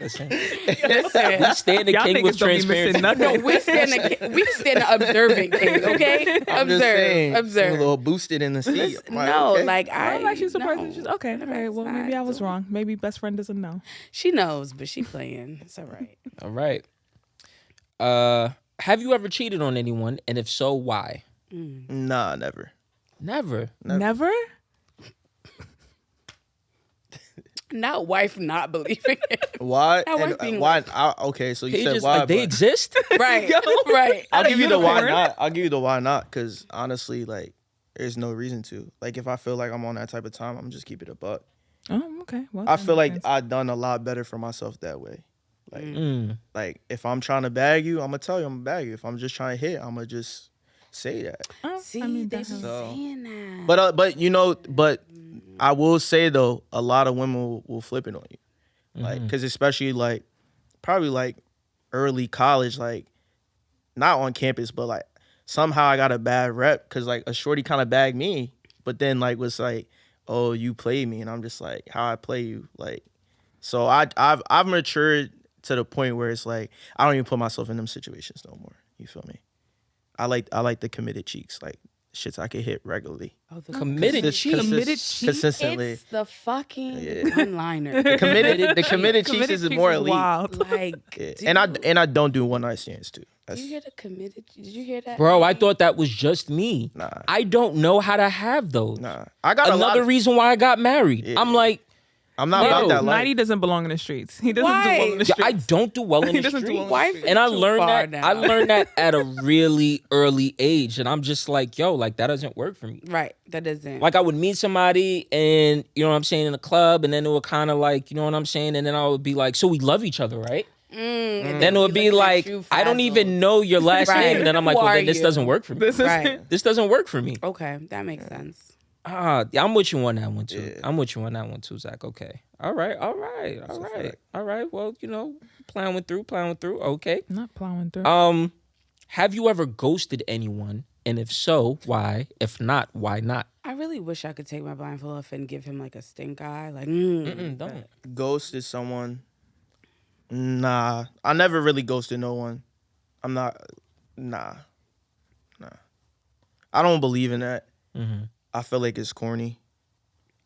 Listen, Listen, we stand the Y'all king with niggas don't be missing transparency. nothing. no, we stand the observant king. Okay, I'm just saying, she was a observe. little boosted in the seat. I'm like, No, okay. like I'm actually surprised. no. that she's okay. All right. Well, maybe I was wrong. Maybe best friend doesn't know. She knows, but she playing. It's all right. All right. Have you ever cheated on anyone? And if so, why? Nah, never. Never. Never? Not wife not believing it. Why? That And, wife being why? Okay, so you Pages, said why? like, they but exist? Right. Right. I'll give you the why unicorn. not. I'll give you the why not, because honestly, like, there's no reason to. Like, if I feel like I'm on that type of time, I'm just keep it a buck. Oh, okay. Well, I that feel makes like sense. I've done a lot better for myself that way. Like, Mm. if I'm trying to bag you, I'm gonna tell you I'm gonna bag you. If I'm just trying to hit, I'm gonna just say that. Oh, See, I mean, they that's be saying that. But you know, I will say though, a lot of women will flip it on you, like, because especially like probably like early college, like not on campus, but like somehow I got a bad rep because like a shorty kind of bagged me, but then like was like, oh, you played me, and I'm just like, how I play you, like, so I've matured to the point where it's like I don't even put myself in them situations no more. You feel me? I like the committed cheeks, like shits I could hit regularly. Oh, the Committed cheeks. Committed cheeks? Consistently. It's the fucking Yeah. one-liner. The committed cheeks Committed is cheeks more is elite. wild. Like, Yeah. And I don't do one night stands too. did That's, you hear the committed? Did you hear that? Bro, I thought that was just me. Nah. I don't know how to have those. nah. I got a lot Another of, reason why I got married. Yeah. I'm like, I'm not No. about that life. Nighty doesn't belong in the streets. He doesn't Why? do well in the yeah, streets. I don't do well in He the doesn't do street. well in Wife is And I too learned far that now. I learned that at a really early age, and I'm just like, yo, like that doesn't work for me. Right. That doesn't. Like I would meet somebody, and you know what I'm saying, in a club, and then it would kind of like, you know what I'm saying, and then I would be like, so we love each other, right? and Then it would be looking at like, you I don't frazzled. even know your last Right. name, and then I'm like, Who well, are then this you? doesn't work for me. This is Right. This doesn't work for me. Okay, that makes sense. Yeah, I'm with you on that one too. Yeah. I'm with you on that one too, Zach. Okay. All right. All right. Well, you know, plowing through. Okay. not plowing through. Have you ever ghosted anyone? And if so, why? If not, why not? I really wish I could take my blindfold off and give him like a stink eye. Like, Don't. Ghosted someone. Nah. I never really ghosted no one. I'm not. Nah. I don't believe in that. Mm-hmm. I feel like it's corny.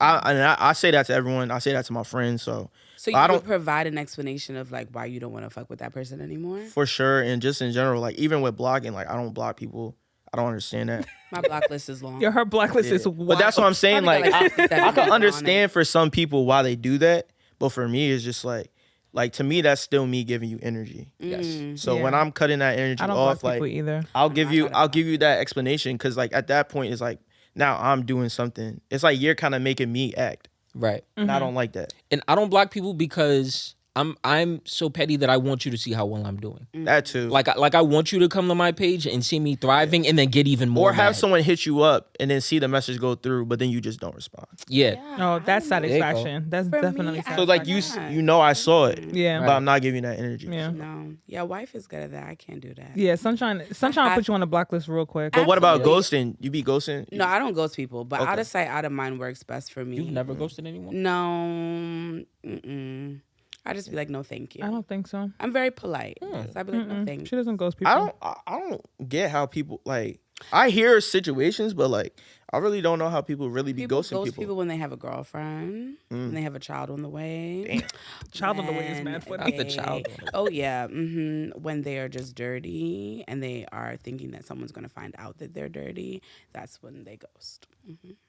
I say that to everyone. I say that to my friends. So So you I would don't- provide an explanation of like why you don't want to fuck with that person anymore? for sure, and just in general, like even with blocking, like I don't block people. I don't understand that. My block list is long. Yeah, her blacklist is wild. But that's what I'm saying. Probably Like got, like, 67 I can people on understand for some people why they do that, but for me, it's just like like to me that's still me giving you energy. Yes. So when I'm cutting that energy I don't off, block like people either. I'll give you that explanation because like at that point it's like now I'm doing something. It's like you're kind of making me act. Right. And I don't like that. And I don't block people because I'm so petty that I want you to see how well I'm doing. That too. Like I want you to come to my page and see me thriving and then get even more. Or have mad. someone hit you up and then see the message go through, but then you just don't respond. Yeah. Oh, that's satisfaction. That's definitely So like satisfaction. you know I saw it. Yeah. But I'm not giving you that energy. Yeah. No. Yeah, wife is good at that. I can't do that. Yeah, Sunshine put you on the block list real quick. But what about ghosting? You be ghosting? No, I don't ghost people, but Okay. out of sight, out of mind works best for me. You've never ghosted anyone? No. Mm-mm. I just be like, no, thank you. I don't think so. I'm very polite. So I'd be like, no, thank She you. doesn't ghost people. I don't get how people like I hear situations, but like I really don't know how people really be People ghosting ghost people. people when they have a girlfriend, when they have a child on the way. Damn. Child on the way is when mad funny. Not the child on the way. Oh yeah, when they are just dirty and they are thinking that someone's gonna find out that they're dirty, that's when they ghost.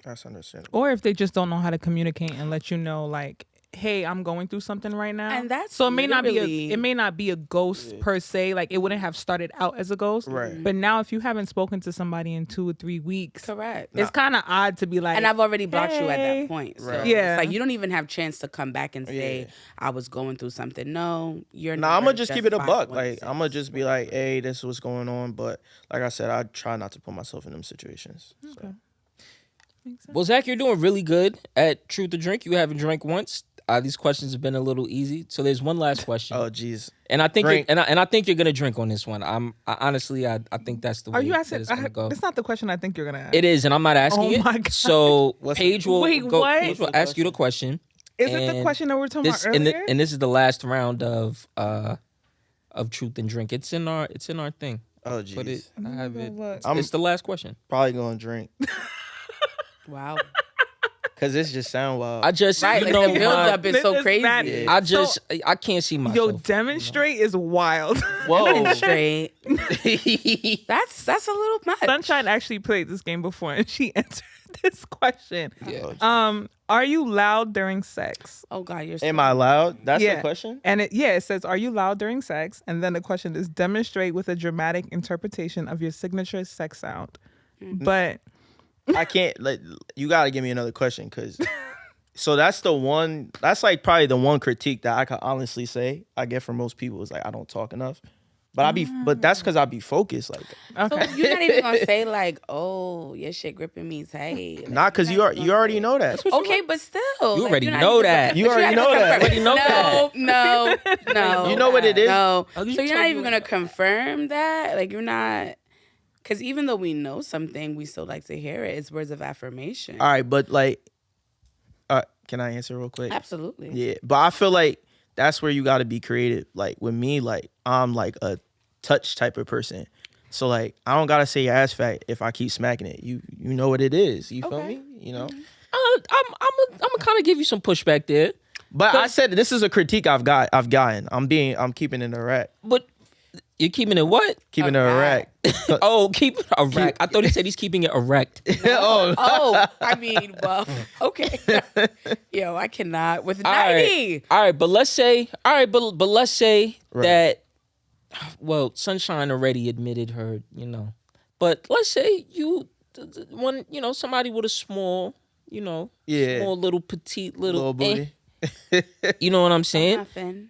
That's understandable. Or if they just don't know how to communicate and let you know, like, hey, I'm going through something right now. And that's so it may literally- not be a ghost per se. Like it wouldn't have started out as a ghost. Right. But now if you haven't spoken to somebody in 2 or 3 weeks, Correct. it's kind of odd to be like, And I've already blocked you at hey. that point. So Right. Yeah. it's like you don't even have chance to come back and say I was going through something. No, you're Nah, I'm never gonna just keep it a buck. 5.6. Like I'm gonna just be like, hey, this is what's going on. But like I said, I try not to put myself in them situations. So. Well, Zach, you're doing really good at Truth or Drink. You haven't drank once. These questions have been a little easy. So there's one last question. Oh jeez. And I think Drink. I think you're gonna drink on this one. Honestly, I think that's the way Are you that asking? it's gonna go. That's not the question I think you're gonna ask. It is, and I'm not asking Oh it. my God. So What's- Paige will Wait, go. what? Paige will ask you the question. Is it the and question that we're talking This about earlier? and this is the last round of Truth and Drink. It's in our thing. Oh But jeez. I have it. look. It's the last question. Probably gonna drink Wow. because this just sound wild. I just Right, you like know the build my- up is This so is crazy. mad. I can't see myself. Yo, demonstrate is wild. Whoa. Straight. That's a little much. Sunshine actually played this game before and she answered this question. Yeah. Are you loud during sex? Oh God, you're so Am I loud? That's Yeah. the question. And it says, are you loud during sex? And then the question is, demonstrate with a dramatic interpretation of your signature sex sound. But I can't. Like, you gotta give me another question because. So that's the one. That's like probably the one critique that I could honestly say I get from most people is like I don't talk enough. But but that's because I be focused like that. okay. So you're not even gonna say like, "Oh, your shit gripping me tight." Like, Not because you already know that. okay, but still, You like, already you're not know even that. gonna- You but already not know gonna that. confirm- Already know No. You know what it is? No. Oh, you So you're told not me even what gonna confirm that. Like you're not, because even though we know something, we still like to hear it. It's words of affirmation. All right, but like, can I answer real quick? Absolutely. Yeah, but I feel like that's where you got to be creative. Like with me, like I'm like a touch type of person. So like I don't gotta say your ass fat if I keep smacking it. You know what it is. You feel Okay. me? You know. I'm gonna kind of give you some pushback there, But I said this is a critique I've gotten. I'm keeping it a rack. but you're keeping it what? Keeping it a rack. Oh, keep it erect. I thought he said he's keeping it erect. Oh, Oh, I mean, well, okay. Yo, I cannot with All 90. right, all right, but let's say, but let's say Right. that. Well, Sunshine already admitted her, but let's say when somebody with a small, Yeah. small little petite little, little booty. you know what I'm saying? Nothing.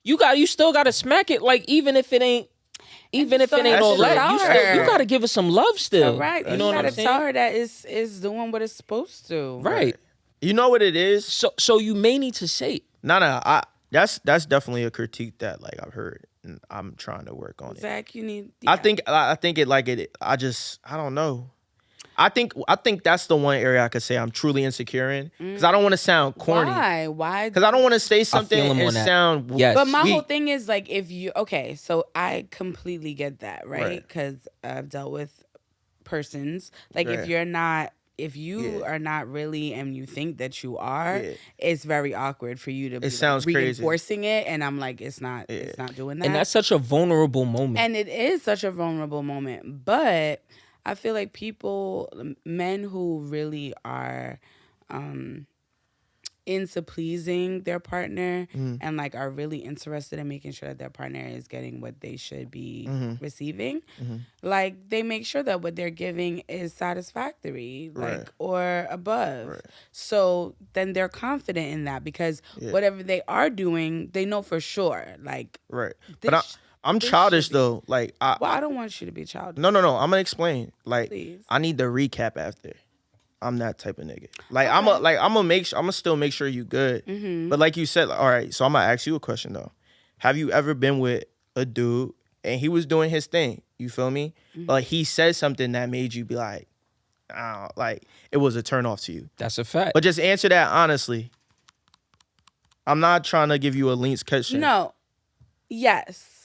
You still gotta smack it, like even if it ain't all have to that, tell her. you gotta give her some love still. All right. You You know what gotta I'm saying? tell her that is doing what it's supposed to. Right. You know what it is? So you may need to say it. No. That's definitely a critique that like I've heard, and I'm trying to work on it. Zach, you need. I think it like it. I don't know. I think that's the one area I could say I'm truly insecure in because I don't want to sound corny. Why? Because I don't want to say something feel him and on that. sound. Yes. But my weak. whole thing is like, so I completely get that, right? Right. Because I've dealt with persons. Like Right. if you Yeah. are not really and you think that you are, Yeah. it's very awkward for you to be sounds crazy. reinforcing it. And I'm like, it's not doing that. And that's such a vulnerable moment. And it is such a vulnerable moment. But I feel like men who really are into pleasing their partner and like are really interested in making sure that their partner is getting what they should be receiving, like they make sure that what they're giving is satisfactory, like or above. So then they're confident in that because whatever they are doing, they know for sure. Like but I'm childish though. Like I don't want you to be childish. No. I'm gonna explain. Like Please. I need the recap after. I'm that type of nigga. Like I'm gonna still make sure you good. But like you said, all right. So I'm gonna ask you a question though. Have you ever been with a dude and he was doing his thing? You feel me? But like he said something that made you be like, like it was a turn off to you. That's a fact. But just answer that honestly. I'm not trying to give you a links question. No. Yes.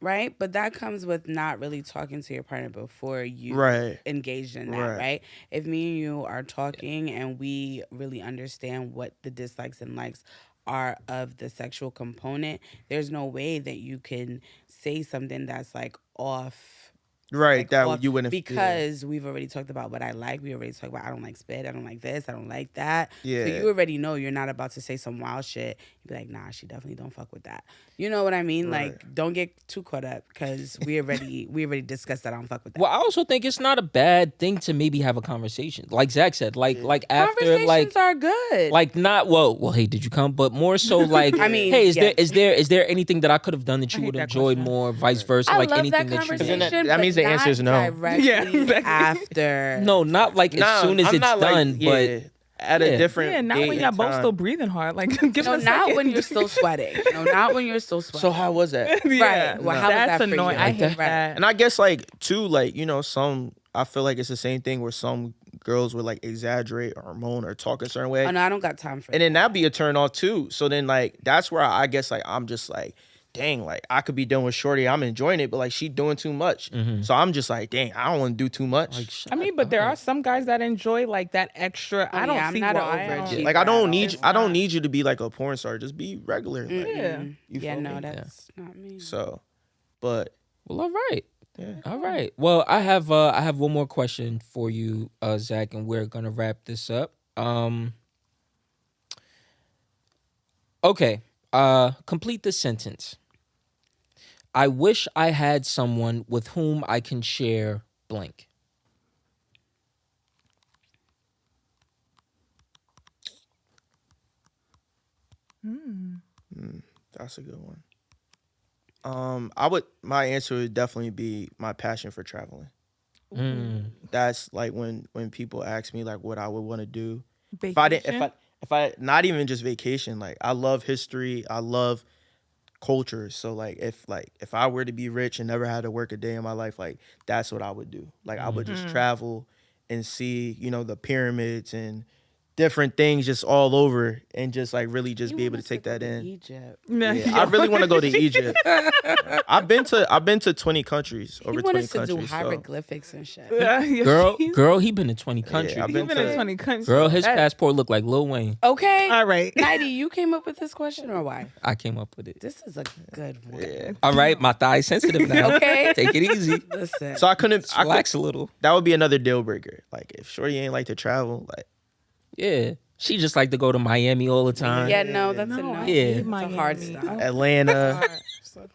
Right? But that comes with not really talking to your partner before you engage in that, right? If me and you are talking and we really understand what the dislikes and likes are of the sexual component, there's no way that you can say something that's like off. Right, like that off, you wouldn't. Because we've already talked about what I like. We already talked about I don't like spit. I don't like this. I don't like that. Yeah. So you already know you're not about to say some wild shit. You'd be like, nah, she definitely don't fuck with that. You know what I mean? Right. Like, don't get too caught up because we already discussed that I don't fuck with that. Well, I also think it's not a bad thing to maybe have a conversation, like Zach said, like after Conversations are good. like not well. Hey, did you come? But more so like, I mean, hey, yes. is there anything that I could have done that you would have enjoyed more? Vice versa, I like love anything that that you. conversation. That means the but answer is no. not directly after. No, not like as soon as it's done, but at a different. not date when y'all and both time. still breathing hard. Like, give No, it a not second. when you're still sweating. No, not when you're still sweating. So how was that? Right. Well, how was That's that for annoying. you? I hate that. And I guess like too, like some. I feel like it's the same thing where some girls would like exaggerate or moan or talk a certain way. Oh no, I don't got time for that. And then that'd be a turn off too. So then like that's where I guess like I'm just like, dang, like I could be done with shorty. I'm enjoying it, but like she doing too much. So I'm just like, dang, I don't want to do too much. I mean, but there are some guys that enjoy like that extra. I don't I'm see not why. an overachiever. Like I don't need you to be like a porn star. Just be regular. Like, Yeah. you Yeah, feel no, me? that's not me. So, but well, all right. yeah. All right. Well, I have one more question for you, Zach, and we're gonna wrap this up. Okay. Complete the sentence. I wish I had someone with whom I can share blank. That's a good one. My answer would definitely be my passion for traveling. That's like when people ask me like what I would want to do. Vacation? If I not even just vacation, like I love history, I love culture. So like if I were to be rich and never had to work a day in my life, like that's what I would do. Like I would just travel and see, the pyramids and different things just all over and just like really just be able to take that in. Egypt. No, Yeah, I really want to go to Egypt. I've been to 20 countries, over He 20 wanted to countries. do So. hieroglyphics and shit. Girl, he been to 20 countries. I've He's been been to- in 20 countries. Girl, his That- passport looked like Lil Wayne. Okay. All right. Nighty, you came up with this question or why? I came up with it. This is a good one. Yeah. All right, my thigh sensitive now. Okay. Take it easy. Listen. So I couldn't. Relax a little. That would be another deal breaker. Like if Shorty ain't like to travel, like Yeah. She just like to go to Miami all the time. Yeah, no, that's No, a no. I Yeah. hate It's a hard Miami. stop. Atlanta.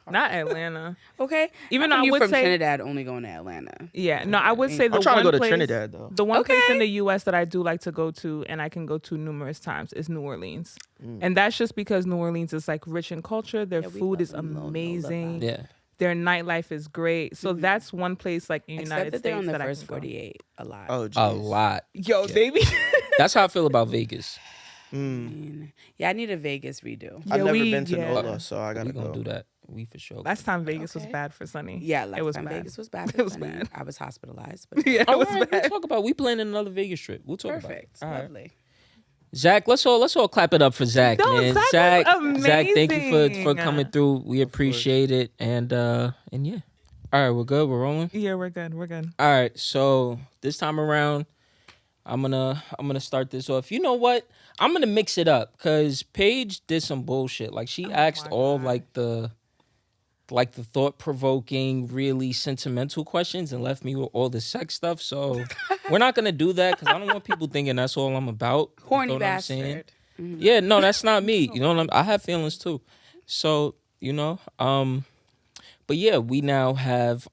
Not Atlanta. Okay. Even How though come I you would from say- Trinidad only going to Atlanta? Yeah, no, I would say the I'm trying one to go to place, Trinidad though. The one place in Okay. the U.S. that I do like to go to, and I can go to numerous times, is New Orleans. And that's just because New Orleans is like rich in culture. Their Yeah, we food love is them, Lola, amazing. Yeah. Their nightlife is great. So that's one place like in the Except United that they're States on the that I first can go. 48 a lot. Oh, geez. A lot. Yo, baby. That's how I feel about Vegas. Yeah, I need a Vegas redo. I've Yeah, never we- been to yeah. NOLA, so I We gotta gonna go. do that. We for sure. Last time Vegas was Okay. bad for Sunny. Yeah, last it was time bad. Vegas was bad. It was Funny. bad. I was hospitalized. But Yeah, it All was right, we'll bad. talk about. We planning another Vegas trip. We'll talk perfect. about it. All right. Lovely. Zach, let's all clap it up for Zach, No, man. Zach was Zach, thank you for amazing. coming through. We appreciate it, and yeah. All right, we're good. We're rolling. Yeah, we're good. We're good. All right, so this time around, I'm gonna start this off. You know what? I'm gonna mix it up because Paige did some bullshit. Like she asked all like the thought-provoking, really sentimental questions and left me with all the sex stuff. So we're not gonna do that because I don't want people thinking that's all I'm about. You Horny know what I'm saying? bastard. Yeah, no, that's not me. You know, I have feelings too. So, you know, but yeah, we now have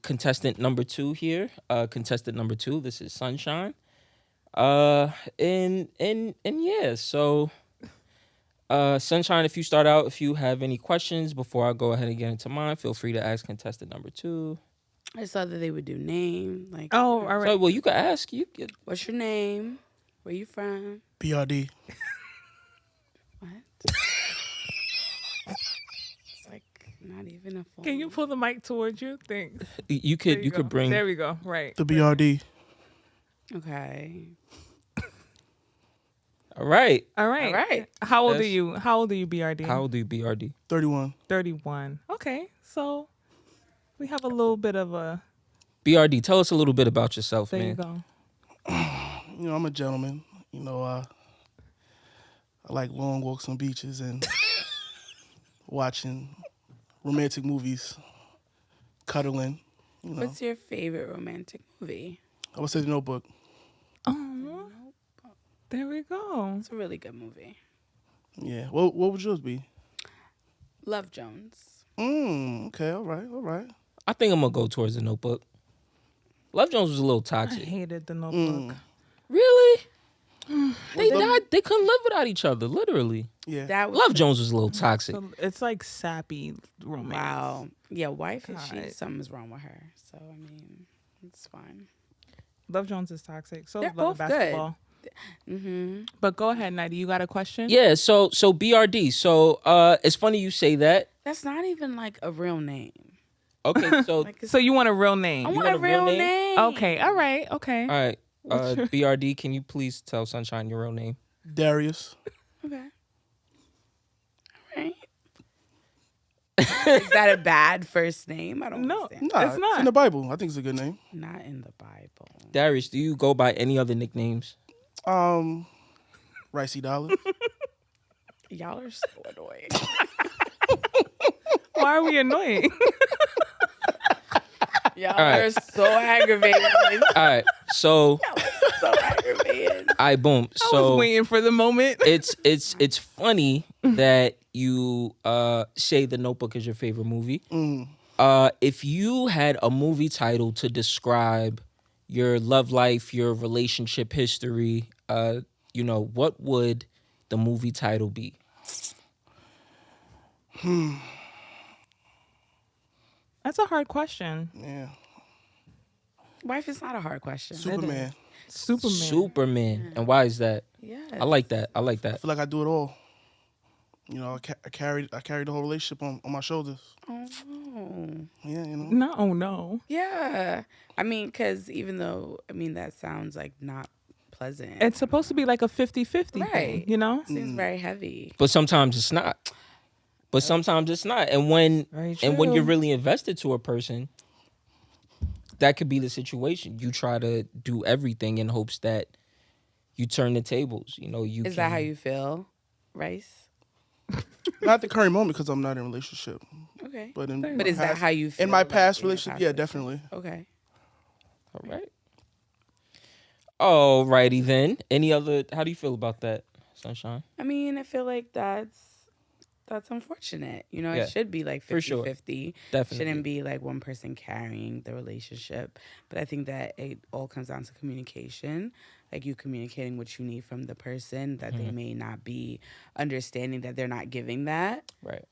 contestant number 2 here. Contestant number 2. This is Sunshine. And yeah, so Sunshine, if you start out, if you have any questions before I go ahead and get into mine, feel free to ask contestant number 2. I saw that they would do name. Like, all right. So, well, you could ask. What's your name? Where you from? BRD. What? It's like not even a phone. Can you pull the mic towards you? Thanks. You could bring. There we go. Right. The BRD. Okay. All right. How old are you? How old are you, BRD? How old are you, BRD? 31. 31. Okay, so we have a little bit of a. BRD, tell us a little bit about yourself, There man. you go. You know, I'm a gentleman. You know, I like long walks on beaches and watching romantic movies, cuddling. You know, What's your favorite romantic movie? I would say The Notebook. Oh, there we go. It's a really good movie. Yeah. What would yours be? Love Jones. Okay. All right. I think I'm gonna go towards The Notebook. Love Jones was a little I toxic. hated The Notebook. Really? They died. They couldn't live without each other, literally. Yeah. That was Love Jones was a little toxic. So it's like sappy romance. Wow. Yeah, wife is God. something's wrong with her. So I mean, it's fine. Love Jones is toxic. So They're is Love both Basketball. Mm-hmm. But go ahead, Nighty. You got a question? Yeah. So BRD. So it's funny you say that. That's not even like a real name. Okay. So Like, So you want a real name? I you want want a a real real name? name. Okay. All right. Okay. all right. BRD, can you please tell Sunshine your real name? Darius. Okay. All right. Is that a bad first name? I don't No. understand. Nah, It's not. in the Bible. I think it's a good name. Not in the Bible. Darius, do you go by any other nicknames? Ricey Dollar. Y'all are so annoying. Why are we annoying? Y'all right. are so aggravating. All right. So So aggravating. boom. I So was waiting for the moment. it's funny that you say The Notebook is your favorite movie. If you had a movie title to describe your love life, your relationship history, you know, what would the movie title be? That's a hard question. Yeah. Wife is not a hard question. Superman. Superman. And why is that? Yeah. I like that. I feel like I do it all. You know, I carried the whole relationship on my shoulders. Oh. Yeah, you know. No. Yeah. I mean, because even though, that sounds like not pleasant. It's supposed to be like a 50-50 Right. thing, you know? Seems very heavy. But sometimes it's not. And when Very you're true. really invested to a person, that could be the situation. You try to do everything in hopes that you turn the tables. You know, Is that how you feel, Rice? Not at the current moment because I'm not in a relationship. Okay. But in But is that how you feel? in my like, past in your relationship? past Yeah, relationship? definitely. Okay. All right. Alrighty then. Any other? How do you feel about that, Sunshine? I feel like that's unfortunate. You know, Yeah, it should be like 50-50. for sure. Definitely. Shouldn't be like one person carrying the relationship. But I think that it all comes down to communication. Like you communicating what you need from the person that they may not be understanding that they're not giving that. Right.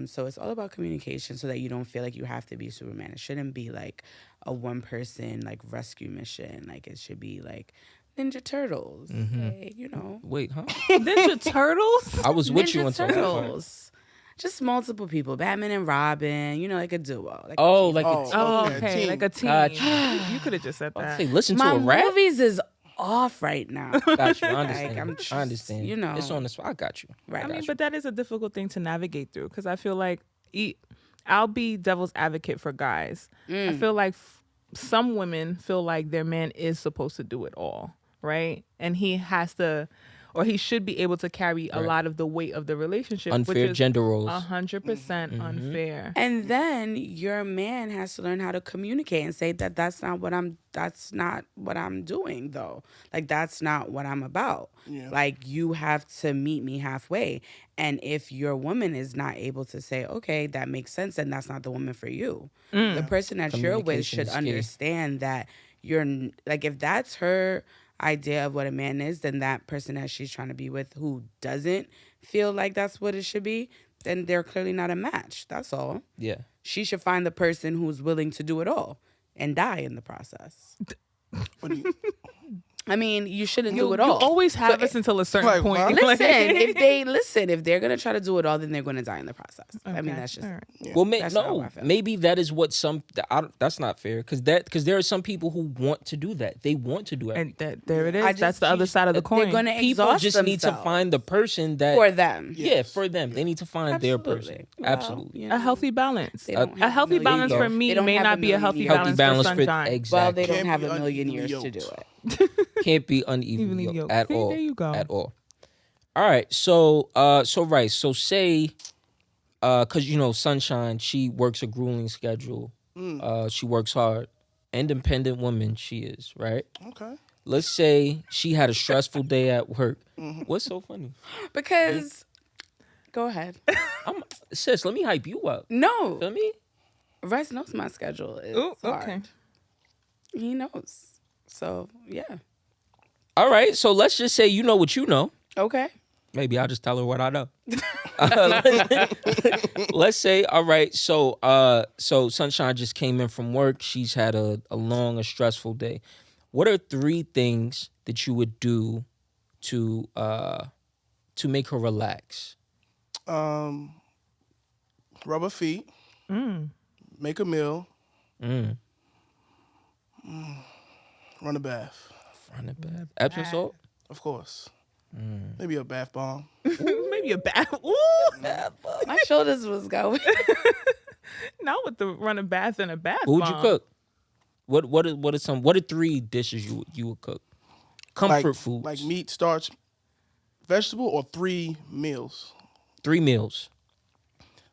So it's all about communication so that you don't feel like you have to be Superman. It shouldn't be like a one person like rescue mission. Like it should be like Ninja Turtles. Like, you know. Wait, huh? Ninja Turtles? I was with you Ninja until that part. Turtles. Just multiple people. Batman and Robin. You know, like a duo. Like Oh, a team. like a team. Oh, Okay, okay. team. Like a team. Gotcha. You could have just said that. Hey, listen to My a rap. movies is off right now. Got you. I understand. I'm just, I understand. you know. It's on the spot. I got you. Right. I mean, but that is a difficult thing to navigate through because I feel like I'll be devil's advocate for guys. I feel like some women feel like their man is supposed to do it all, right? And he has to or he should be able to carry a lot of the weight of the relationship. Unfair which is gender roles. 100% unfair. And then your man has to learn how to communicate and say that that's not what I'm doing though. Like that's not what I'm about. Yeah. Like you have to meet me halfway. And if your woman is not able to say, okay, that makes sense, then that's not the woman for you. The person that you're with should understand that you're like, if that's her idea of what a man is, then that person that she's trying to be with who doesn't feel like that's what it should be, then they're clearly not a match. That's all. Yeah. She should find the person who's willing to do it all and die in the process. I mean, you shouldn't do it all. You always have us until a certain point. If they're gonna try to do it all, then they're gonna die in the process. Okay. I mean, that's just well, maybe that is what that's not fair because there are some people who want to do that. They want to do it, and there it is. That's the other side of the coin. They're gonna people just need to find the person that for them. Yeah, for them. They need to find their person. Well, Absolutely, a healthy balance. A healthy balance for me may not be a healthy balance for Sunshine. Exactly. Well, they don't have a million years to do it. Can't be unevenly yoked at all. There you go. At all. All right. So say, because Sunshine, she works a grueling schedule. She works hard. Independent woman she is, right? Okay. Let's say she had a stressful day at work. What's so funny? Because, go ahead. Sis, let me hype you up. No. Feel me? Rice knows my schedule is hard. Okay. He knows. So, yeah. All right. So let's just say you know what you know. Okay. Maybe I'll just tell her what I know. Let's say, all right, so Sunshine just came in from work. She's had a long, stressful day. What are 3 things that you would do to make her relax? Rub her feet. Make a meal. Run a bath. Epsom salt? Of course. Maybe a bath bomb. Maybe a bath. Ooh. My shoulders was going. Not with the run a bath and a bath What would bomb. you cook? What are 3 dishes you would cook? Comfort foods. Like meat, starch, vegetable, or 3 meals? 3 meals.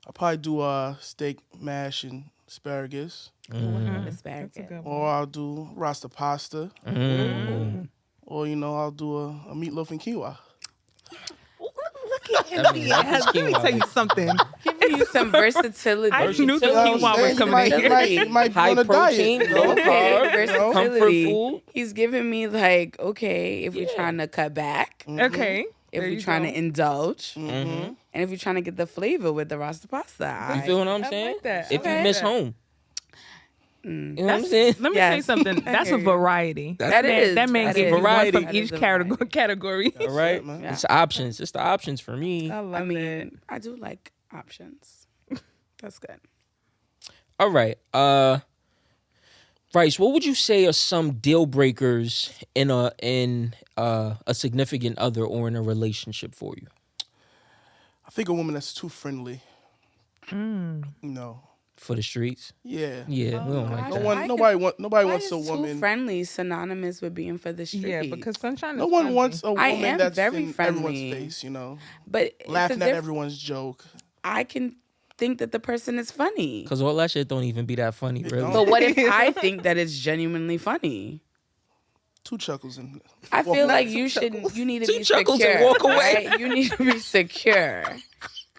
I'll probably do steak, mash, and asparagus. Asparagus. Or I'll do rasta pasta. Or, I'll do a meatloaf and quinoa. Look at him. Let me tell you something. Giving you some versatility. I knew the quinoa was coming in here. Might high be on a protein, diet. low carb, Versatility. comfort food. He's giving me like, okay, if we're trying to cut back. Okay. If we're trying to indulge. And if you're trying to get the flavor with the rasta pasta. You feel what I'm saying? like that. If you miss home. You know what I'm saying? Let me tell you something. That's a variety. That man gave you one from each category. All right? Yeah. It's options. It's the options for me. I mean, I do like options. That's good. All right. Rice, what would you say are some deal breakers in a significant other or in a relationship for you? I think a woman that's too friendly. No. For the streets? Yeah. Yeah, we don't like that. Nobody wants a woman. Too friendly synonymous with being for the streets. Yeah, because Sunshine. No one wants a woman that's very in friendly. everyone's face, But laughing at everyone's joke. I can think that the person is funny. Because all that shit don't even be that funny, really. But what if I think that it's genuinely funny? 2 chuckles and I feel like you need to be chuckles secure. and walk away. Right? You need to be secure.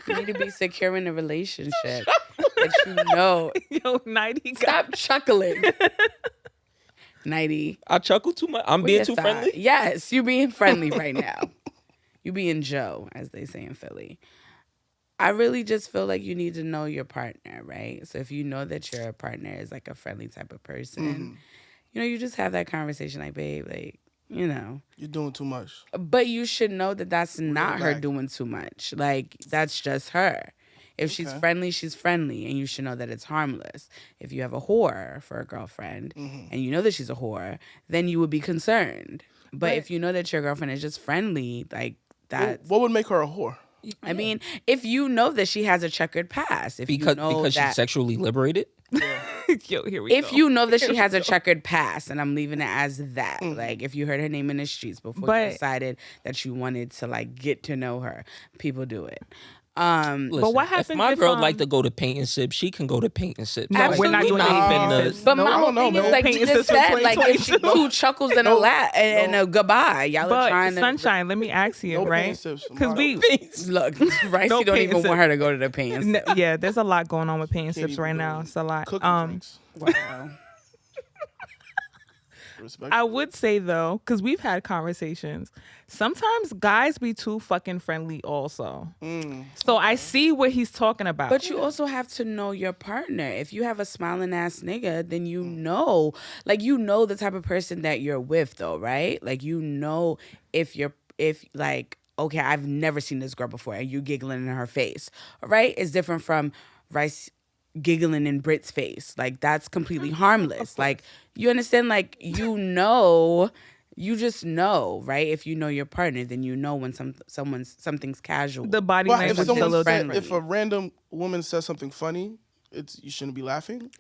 You need to be secure in a relationship that you know. Yo, Nighty. Stop chuckling. Nighty. I chuckle too much. I'm being too friendly? Yes, you're being friendly right now. You being Joe, as they say in Philly. I really just feel like you need to know your partner, right? So if you know that your partner is like a friendly type of person, you just have that conversation like, babe, like, you're doing too much. But you should know that that's not her doing too much. Like, that's just her. If she's friendly, she's friendly, and you should know that it's harmless. If you have a whore for a girlfriend, and you know that she's a whore, then you would be concerned. But if you know that your girlfriend is just friendly, like that. What would make her a whore? I mean, if you know that she has a checkered past, because she's sexually liberated. Yo, here we go. If you know that she has a checkered past, and I'm leaving it as that, like if you heard her name in the streets before you decided that you wanted to like get to know her, people do it. Listen, but what happens if my girl like to go to Paint and Sip, she can go to Paint and Sip. No, we're not doing that. But my whole thing is like you just said, like if she two chuckles and a laugh and a goodbye, y'all are trying to. Sunshine, let me ask you, right? Because we look, Rice, you don't even want her to go to the Paint and Sip. Yeah, there's a lot going on with Paint and Sips right now. It's a lot. Wow. I would say though, because we've had conversations, sometimes guys be too fucking friendly also. So I see what he's talking about. But you also have to know your partner. If you have a smiling ass nigga, then you know the type of person that you're with though, right? Like you know if like, okay, I've never seen this girl before and you giggling in her face, all right? It's different from Rice giggling in Brit's face. Like that's completely harmless. Like you understand, like you just know, right? If you know your partner, then you know when something's casual. The body language is a little different. If a random woman says something funny, you shouldn't be laughing.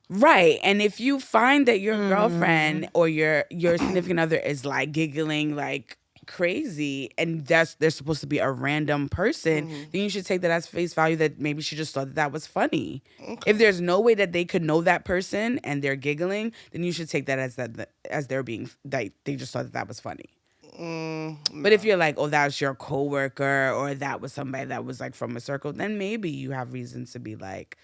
Right. And if you find that your girlfriend or your significant other is like giggling like crazy and they're supposed to be a random person, then you should take that as face value that maybe she just thought that was funny. If there's no way that they could know that person and they're giggling, then you should take that as they're being, like they just thought that was funny. But if you're like, oh, that was your coworker or that was somebody that was like from a circle, then maybe you have reasons to be like,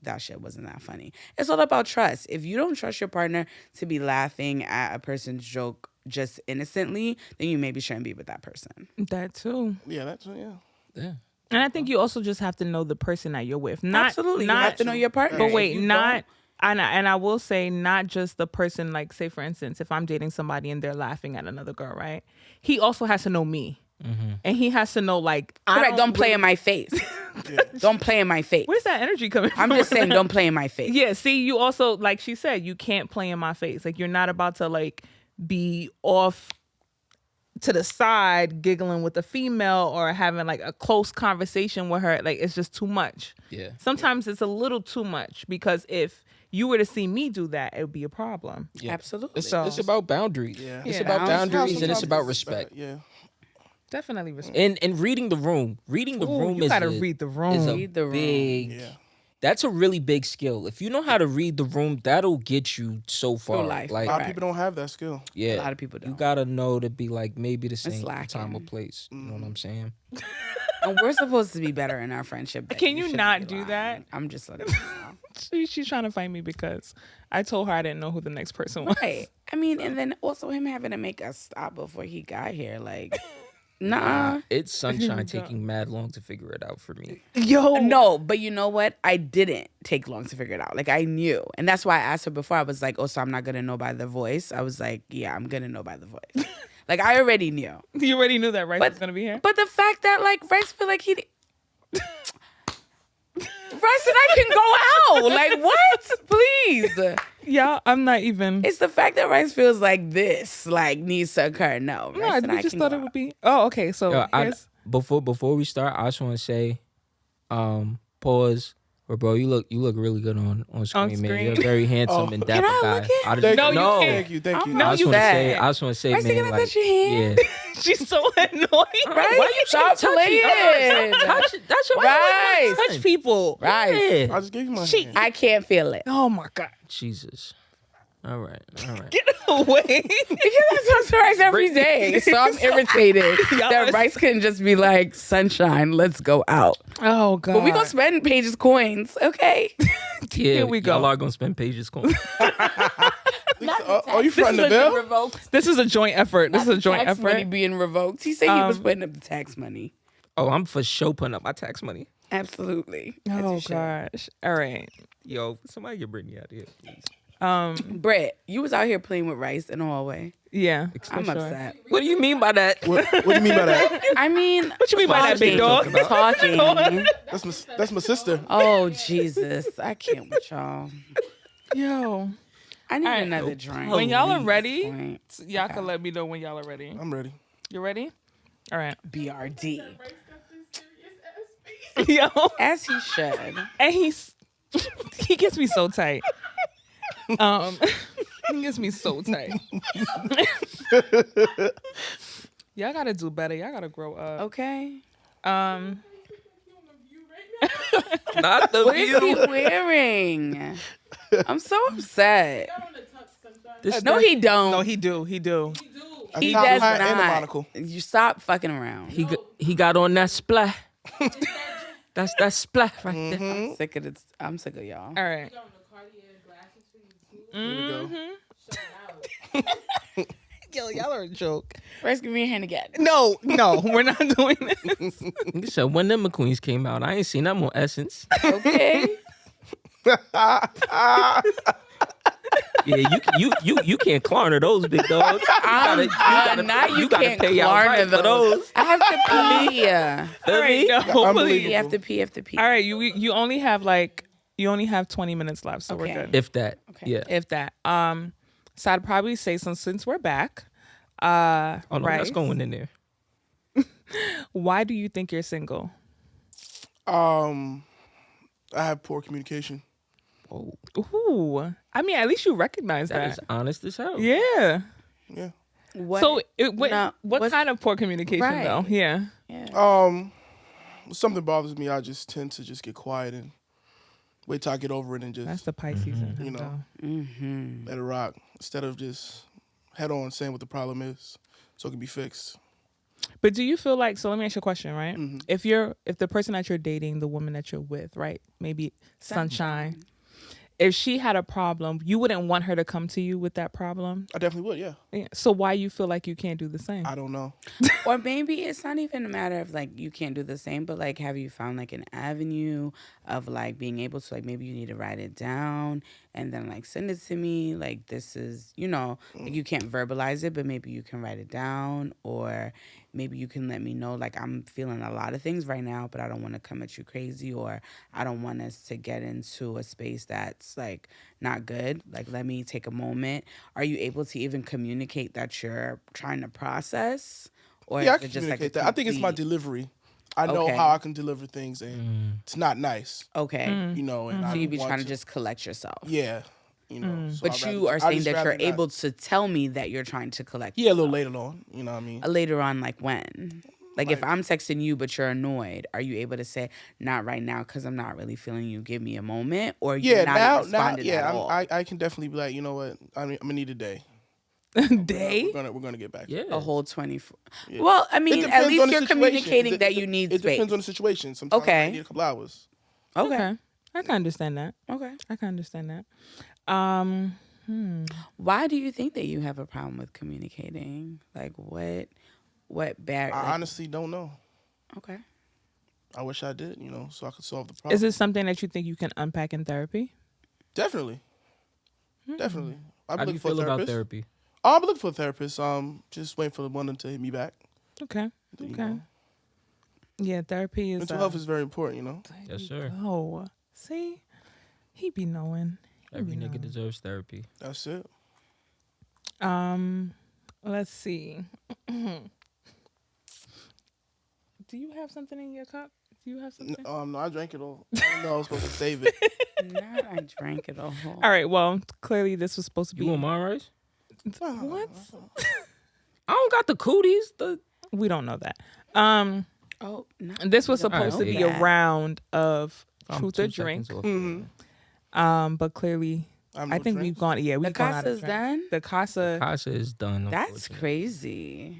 that shit wasn't that funny. It's all about trust. If you don't trust your partner to be laughing at a person's joke just innocently, then you maybe shouldn't be with that person. That too. Yeah, that too. Yeah. And I think you also just have to know the person that you're with. Absolutely, you have to know your partner. But wait, and I will say not just the person. Like, say for instance, if I'm dating somebody and they're laughing at another girl, right? He also has to know me, and he has to know like. Correct. Don't play in my face. Don't play in my face. Where's that energy coming from? I'm just saying, don't play in my face. Yeah. See, you also, like she said, you can't play in my face. Like you're not about to like be off to the side giggling with a female or having like a close conversation with her. Like it's just too much. Yeah. Sometimes it's a little too much because if you were to see me do that, it would be a problem. Yeah. Absolutely. It's about boundaries. Yeah. It's about boundaries and it's about respect. Yeah. Definitely respect. And reading the room. Reading the room you is gotta read the room. Read the room. Big. Yeah. That's a really big skill. If you know how to read the room, that'll get you so far. life. Like A lot of people don't have that skill. yeah, A lot of people don't. You gotta know to be like maybe the same lacking. time or place. You know what I'm saying? And we're supposed to be better in our friendship. Can you shouldn't not be do lying. that? I'm just letting you know. She's trying to fight me because I told her I didn't know who the next person was. Right. I mean, and then also him having to make us stop before he got here. Like, nah. It's Sunshine taking mad long to figure it out for me. Yo. No, but you know what? I didn't take long to figure it out. Like, I knew. And that's why I asked her before. I was like, oh, so I'm not going to know by the voice? I was like, yeah, I'm going to know by the voice. Like, I already knew. You already knew that Rice was going to be here? But the fact that, like, Rice feel like he... Rice and I can go out. Like, what? Please. Yeah, I'm not even... It's the fact that Rice feels like this, like, needs to occur. No, No, Rice and we I just can thought go it would out. be... Oh, okay, so Yo, before we start, I just want to say, pause. Or bro, you look really good on screen, man. You're a very handsome and dapper Can I guy. look it? I just- No, you no. can't. Thank you. Thank you. No, I just you want to bad. say, Rice, man, can I like, touch your hand? yeah. She's so annoying. Right? Why you Stop playing. Touch it. That's your Right. Touch people. Rice. Yeah. I just gave you my hand. I can't feel it. Oh, my God. Jesus. All right. Get away. Because I talk to Rice every day. So I'm irritated that Rice can just be like, Sunshine, let's go out. Oh, God. But we going to spend Paige's coins, okay? Yeah, Here we go. Y'all are going to spend Paige's coin. Oh, you fronting the bill? Revoked. This is a joint effort. This is a joint Tax money effort. being revoked. He said he was putting up the tax money. Oh, I'm for sure putting up my tax money. Absolutely. As Oh, you should. gosh. All right. Yo, somebody get Brittany out of here, please. Brett, you was out here playing with Rice in the hallway. Yeah. I'm for sure. upset. What do you mean by that? What do you mean by that? I mean, What you mean by that, big dog? Talking. That's my sister. Oh, Jesus. I can't with y'all. Yo. I need All right. another drink. When y'all are At ready, this point. y'all can let me know when y'all are ready. I'm ready. You ready? All right. BRD. Yo. As he should. And he's... He gets me so tight. He gets me so tight. Y'all gotta do better. Y'all gotta grow up. Okay. Not the What is he view. wearing? I'm so upset. This No, he don't. No, he do. He top does hat and a not. monocle. You stop fucking around. he got on that splat. That's that splat right there. I'm sick of y'all. All right. Here we go. Yo, y'all are a joke. First, give me your hand again. No, we're not doing this. He said when them McQueens came out, I ain't seen them on Essence. Okay. Yeah, you can't Klarna those big dogs. You gotta pay outright for those. I have to pee. All right, no, please. You have to pee. All right, you only have 20 minutes left, so we're good. If that. Okay. Yeah. If that. So I'd probably say since we're back, Oh no, Rice, that's going in there. why do you think you're single? I have poor communication. Oh, Ooh, I mean, at least you recognize that that. is honest as hell. Yeah. Yeah. What? So what kind of poor communication Right. though? Yeah. Something bothers me. I just tend to just get quiet and wait till I get over it and That's just the Pisces in him, You know. though. let it rock instead of just head on saying what the problem is so it can be fixed. But do you feel like, so let me ask you a question, right? If the person that you're dating, the woman that you're with, right? Maybe Sunshine. If she had a problem, you wouldn't want her to come to you with that problem? I definitely would, yeah. So why you feel like you can't do the same? I don't know. Or maybe it's not even a matter of like you can't do the same, but like have you found like an avenue of like being able to like maybe you need to write it down and then like send it to me, like this is, like you can't verbalize it, but maybe you can write it down, or maybe you can let me know like I'm feeling a lot of things right now, but I don't want to come at you crazy, or I don't want us to get into a space that's like not good. Like let me take a moment. Are you able to even communicate that you're trying to process? Or Yeah, I is can it just like communicate that. I think it's my delivery. I know Okay. how I can deliver things, and it's not nice. Okay. And So I you'd be want trying to just collect yourself. Yeah. So But you are saying that you're able to tell me that you're trying to collect Yeah, a little yourself. later on. You know what I mean? Later on, like when? Like if I'm texting you but you're annoyed, are you able to say, not right now because I'm not really feeling you, give me a moment? Or you're not responding at all? I can definitely be like, you know what? I'm gonna need a day. Day? We're gonna get back. Yeah. A whole 24. Yeah. Well, I mean, It at depends on least the you're situation. communicating that you need It space. depends on the situation. Sometimes Okay. I need a couple hours. Okay. I can understand that. Okay. I can understand that. Why do you think that you have a problem with communicating? Like what barrier? I honestly don't know. Okay. I wish I did, so I could solve the problem. Is it something that you think you can unpack in therapy? Definitely. Definitely. I'm How do you looking for a feel about therapist. therapy? I'm looking for a therapist. Just waiting for one to hit me back. Okay. You Okay. know. Yeah, therapy is... Mental health is very important, Yes, sir. Oh, see? He be knowing. Every nigga deserves therapy. That's it. Let's see. Do you have something in your cup? Do you have something? No, I drank it all. I didn't know I was supposed to save it. Not I drank it all. All right, well, clearly this was supposed to be... You want mine, Rice? What? I don't got the cooties. We don't know that. Oh, no. This was supposed to be a Okay. round of I'm truth 2 or drink. seconds off. But clearly, I'm I no think drinks. we've gone... Yeah, The we've gone out Casa's of drink. done? The Casa... Casa is done. That's unfortunately. crazy.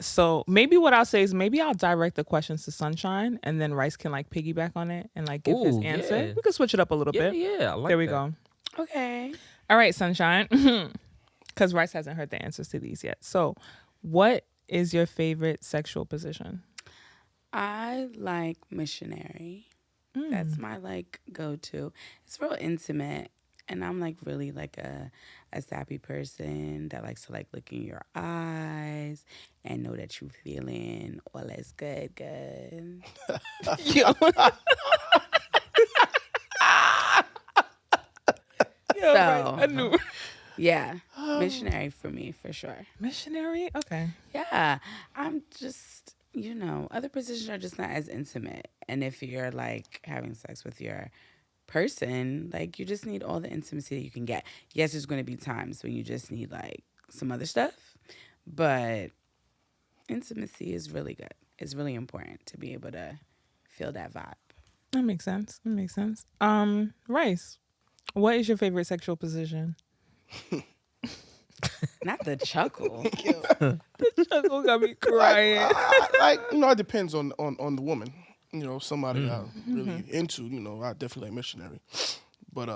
So maybe what I'll say is maybe I'll direct the questions to Sunshine, and then Rice can like piggyback on it and like give his Ooh, answer. yeah. We can switch it up a little Yeah, bit. yeah. I like There we that. go. Okay. All right, Sunshine. Because Rice hasn't heard the answers to these yet. So what is your favorite sexual position? I like missionary. That's my like go-to. It's real intimate, and I'm like really like a sappy person that likes to like look in your eyes and know that you feeling all is good. Yo, So Rice, I knew. yeah, missionary for me for sure. Missionary? Okay. Yeah, I'm just, other positions are just not as intimate. And if you're like having sex with your person, like, you just need all the intimacy that you can get. Yes, there's going to be times when you just need, like, some other stuff, but intimacy is really good. It's really important to be able to feel that vibe. That makes sense. Rice, what is your favorite sexual position? Not the chuckle. The chuckle got me crying. It depends on the woman. Somebody I'm really into, I definitely like missionary. But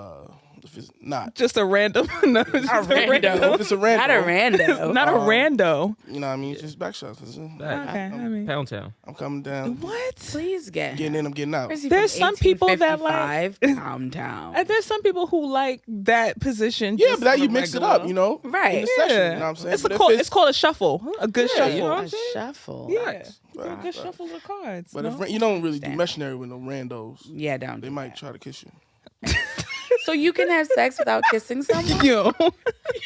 if it's not. Just a random. No, just a rando. If it's a rando. Not a rando. Not a rando. You know what I mean? Just back shots. Okay, Pound Town. I'm coming down. What? Please get Getting in, I'm getting out. There's some people that like Pound Town. And there's some people who like that position. Yeah, but that you mix it up, Right. In the session, you know what I'm saying? It's called a shuffle. A good shuffle. you know A shuffle. Yeah. Right. A good shuffle of cards. But if you don't really do missionary with no randos, Yeah, don't. they might try to kiss you. So you can have sex without kissing someone? Yo.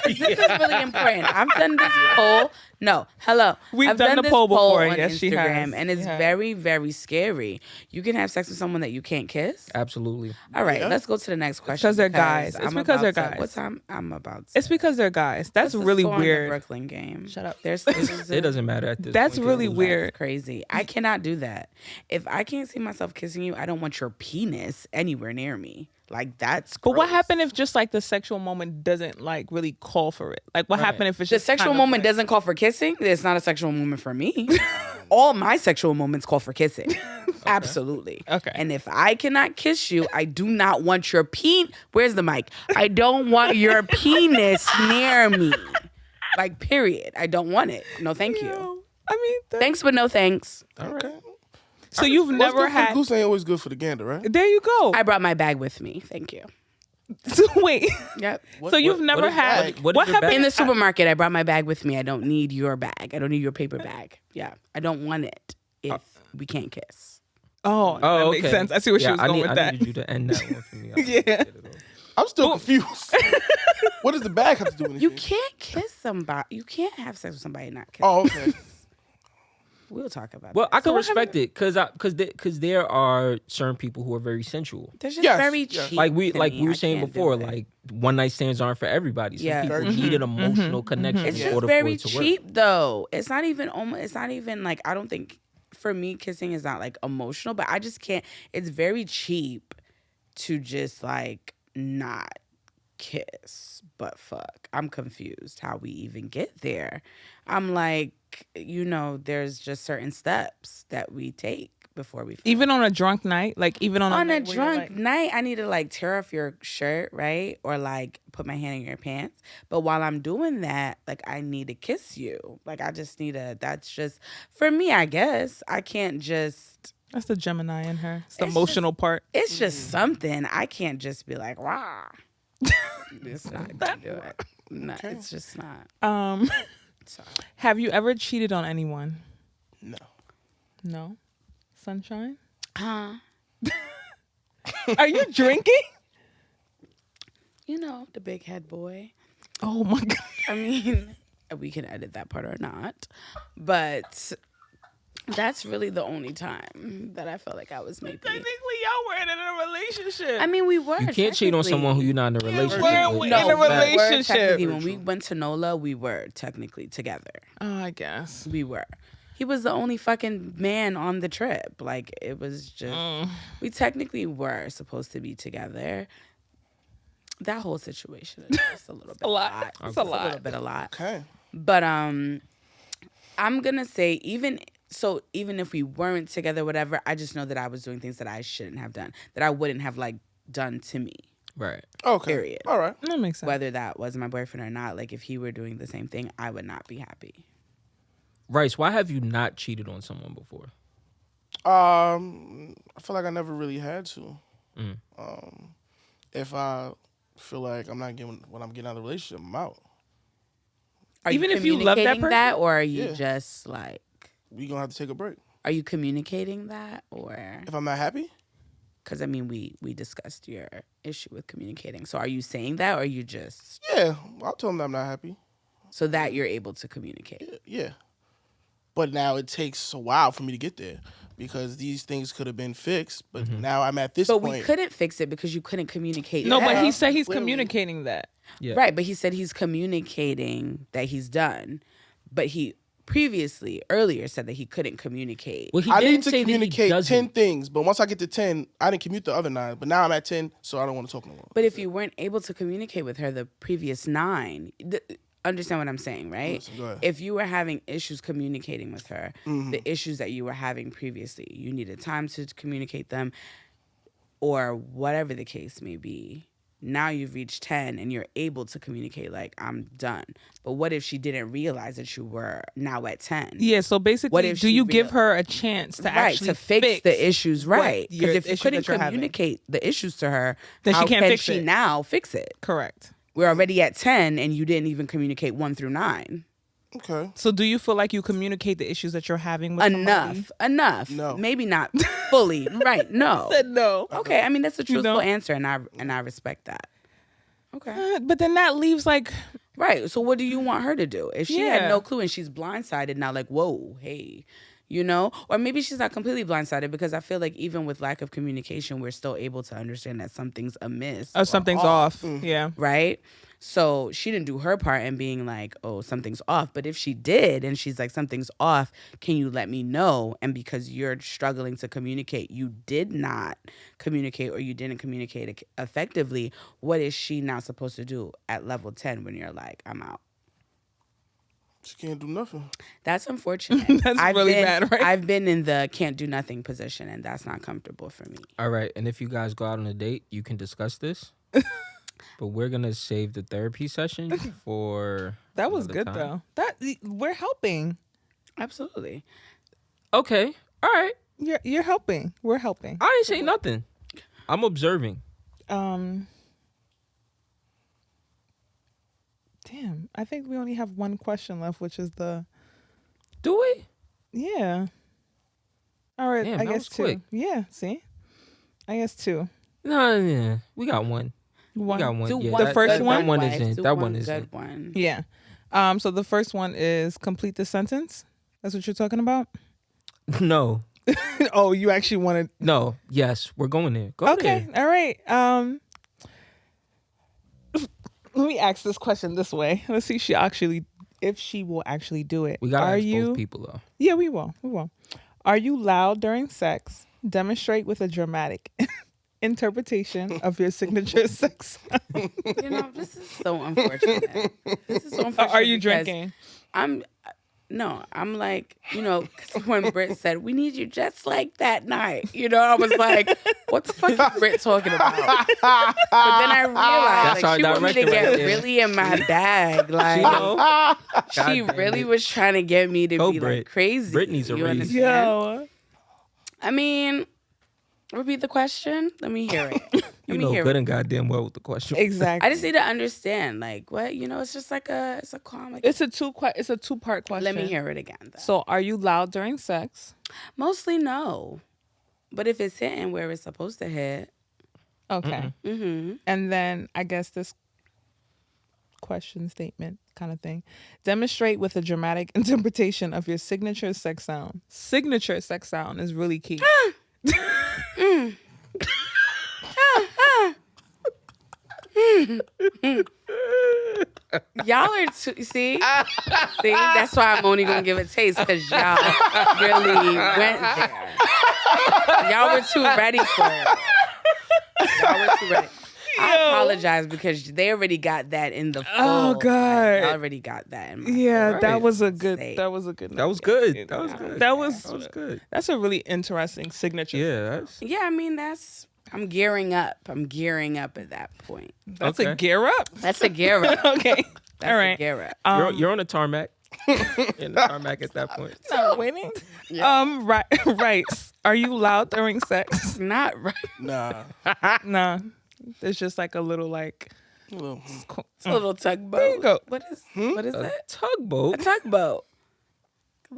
This is really important. I've done this poll. No, hello. I've done the this poll before. on Yes, Instagram, she has. and it's very, very scary. You can have sex with someone that you can't kiss? Absolutely. All right, let's go to the next question. Because they're guys. It's because they're guys. What time? I'm about to. It's because they're guys. That's Let's really go on the weird. Brooklyn game. Shut up. It doesn't matter at this That's point. really weird. Crazy. I cannot do that. If I can't see myself kissing you, I don't want your penis anywhere near me. Like, that's But what gross. happened if just like the sexual moment doesn't like really call for it? Like what happened if it's The just sexual kind of moment like- doesn't call for kissing? It's not a sexual moment for me. All my sexual moments call for kissing. Absolutely. Okay. And if I cannot kiss you, I do not want your Where's the mic? I don't want your penis near me. Like, period. I don't want it. No, thank you. I mean, Thanks, but no thanks. All right. so you've What's never good for the had. goose ain't always good for the gander, right? There you go. I brought my bag with me. Thank you. So wait. Yep. So you've never is had. bag? What is your happened bag? In the supermarket, I brought my bag with me. I don't need your bag. I don't need your paper bag. Yeah. I don't want it if we can't kiss. Oh, that makes sense. I see where she was going with I that. needed you to end that one for me. Yeah. I'm still confused. What does the bag have to do with You anything? can't kiss somebody. You can't have sex with somebody and not kiss. Oh, okay. We'll talk about Well, that. I can what respect it because there are certain people who are very sensual. They're just Yes, very yes. cheap. Like we to like me. we were I saying can't do before, it. like one night stands aren't for everybody. Some Yeah. people Very need an emotional connection It's in just order very for it to work. cheap, though. It's not even almost. It's not even like, I don't think, for me, kissing is not like emotional, but I just can't. It's very cheap to just like not kiss, but fuck. I'm confused how we even get there. I'm like, there's just certain steps that we take before we. Even on a drunk night, like even on a night where you're drunk like- night, I need to like tear off your shirt, right? Or like put my hand in your pants. But while I'm doing that, like, I need to kiss you. Like, I just need to, that's just, for me, I guess. I can't just. That's the Gemini in her. It's the It's emotional part. It's just something. I can't just be like, rah. It's not gonna do it. No, it's just not. Sorry. Have you ever cheated on anyone? No. No. Sunshine? Huh? Are you drinking? The big head boy. Oh my god. I mean, we can edit that part or not. But that's really the only time that I felt like I was maybe. Technically, y'all weren't in a relationship. I mean, we were. You can't cheat on someone who you're not in a relationship weren't with. in a we were relationship. technically, when we went to NOLA, we were technically together. Oh, I guess. We were. He was the only fucking man on the trip. Like, it was just. We technically were supposed to be together. That whole situation is just a little bit a lot. It's a lot. little bit a lot. Okay. But I'm gonna say even if we weren't together, whatever, I just know that I was doing things that I shouldn't have done, that I wouldn't have like done to me. Right. Okay. Period. All right. That makes sense. Whether that was my boyfriend or not, like if he were doing the same thing, I would not be happy. Rice, why have you not cheated on someone before? I feel like I never really had to. Mm. If I feel like I'm not getting what I'm getting out of the relationship, I'm out. Are Even you if you love that communicating that, person? or are you Yeah. just like, We gonna have to take a break. are you communicating that, or If I'm not happy, because I mean we discussed your issue with communicating. So are you saying that, or are you just yeah, I'll tell them that I'm not happy. so that you're able to communicate? Yeah. but now it takes a while for me to get there because these things could have been fixed. But now I'm at this point. But we couldn't fix it because you couldn't communicate. No, but he said he's communicating that. Yeah. Right, but he said he's communicating that he's done. But he earlier said that he couldn't communicate. Well, I need to communicate 10 things, but once I get to 10, I didn't commute the other 9. But now I'm at 10, so I don't want to talk no more. But if you weren't able to communicate with her the previous 9, understand what I'm saying, right? Listen, go ahead. If you were having issues communicating with her, the issues that you were having previously, you needed time to communicate them or whatever the case may be. Now you've reached 10 and you're able to communicate like, I'm done. But what if she didn't realize that you were now at 10? Yeah, so basically, do you give her a chance to actually fix the issues, right? Because if you couldn't communicate communicate the issues to her, then how she can't can fix she it. now fix it? Correct. We're already at 10 and you didn't even communicate 1 through 9. Okay. So do you feel like you communicate the issues that you're having with somebody? Enough. No. Maybe not fully. Right. No. Said no. Okay. I mean, that's a truthful don't? answer and I respect that. Okay. But then that leaves like... Right. So what do you want her to do? If she had Yeah. no clue and she's blindsided now, like, whoa, hey, you know? Or maybe she's not completely blindsided because I feel like even with lack of communication, we're still able to understand that something's amiss. Oh, something's off. Yeah. Right? So she didn't do her part in being like, oh, something's off. But if she did and she's like, something's off, can you let me know? And because you're struggling to communicate, you did not communicate or you didn't communicate effectively, what is she now supposed to do at level 10 when you're like, I'm out? She can't do nothing. That's unfortunate. That's really bad, right? I've been in the can't do nothing position, and that's not comfortable for me. All right, and if you guys go out on a date, you can discuss this. But we're gonna save the therapy session for That was another good, time. though. We're helping. Absolutely. Okay, all right. You're helping. We're helping. I ain't say nothing. I'm observing. Damn, I think we only have one question left, which is the... Do we? Yeah. All right, Damn, I that guess was 2. quick. Yeah, see? I guess 2. No, yeah, we got one. One. We got one. Do Yeah, one The first good one? That one wife, isn't. do That one one good isn't. one. Yeah. So the first one is complete the sentence. That's what you're talking about? No, Oh, you actually wanted... no. Yes, we're going there. Go Okay, there. all right. Let me ask this question this way. Let's see if she will actually do it. We gotta ask both people though. Yeah, we will. Are you loud during sex? Demonstrate with a dramatic interpretation of your signature sex. You know, this is so unfortunate. Are you because drinking? I'm like, you know, 'cause when Britt said, we need you just like that night, you know, I was like, what the fuck is Britt talking about? But then I realized, That's our like, she wanted to director get right there. really in my bag. Like, she God damn really it. was trying to get me to Go, be Britt. like crazy. Britt needs a You raise. understand? Yo. I mean, repeat the question. Let me hear it. You know good and goddamn well what the question. Exactly. I just need to understand, like, what, you know, it's just like it's a calm. It's a two-part question. Let me hear it again, though. So, are you loud during sex? Mostly no. But if it's hitting where it's supposed to hit. Okay. Mm-hmm. And then I guess this question statement kind of thing. Demonstrate with a dramatic interpretation of your signature sex sound. Signature sex sound is really key. Y'all are see, that's why I'm only gonna give a taste because y'all really went there. Y'all were too ready for it. Y'all were too ready. I apologize because they already got that in the full. Oh, God. Y'all already got that in my Yeah, Right. that was a good. Say. That was a good. That was good. That was good. That was good. That's a really interesting signature. Yeah, that's Yeah, I mean I'm gearing up. I'm gearing up at that point. That's Okay. a gear up. That's a gear up. Okay. That's All a right. gear up. you're on the tarmac. In the tarmac at that point. Not waiting. Right. Are you loud during sex? Not right. Nah. Nah. There's just like a little like. Well, It's a little tugboat. There you go. What is that? Tugboat. A tugboat. A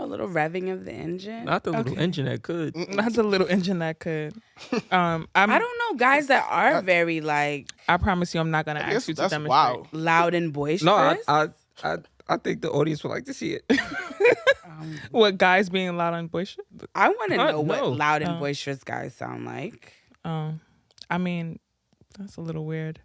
little revving of the engine. Not the little engine that could. Not the little engine that could. I don't know guys that are very like I promise you, I'm not gonna ask you to that's demonstrate. wild. loud and boisterous. No, I I think the audience would like to see it. What, guys being loud and boisterous? I want to know what no. loud and boisterous guys sound like. I mean, that's a little weird.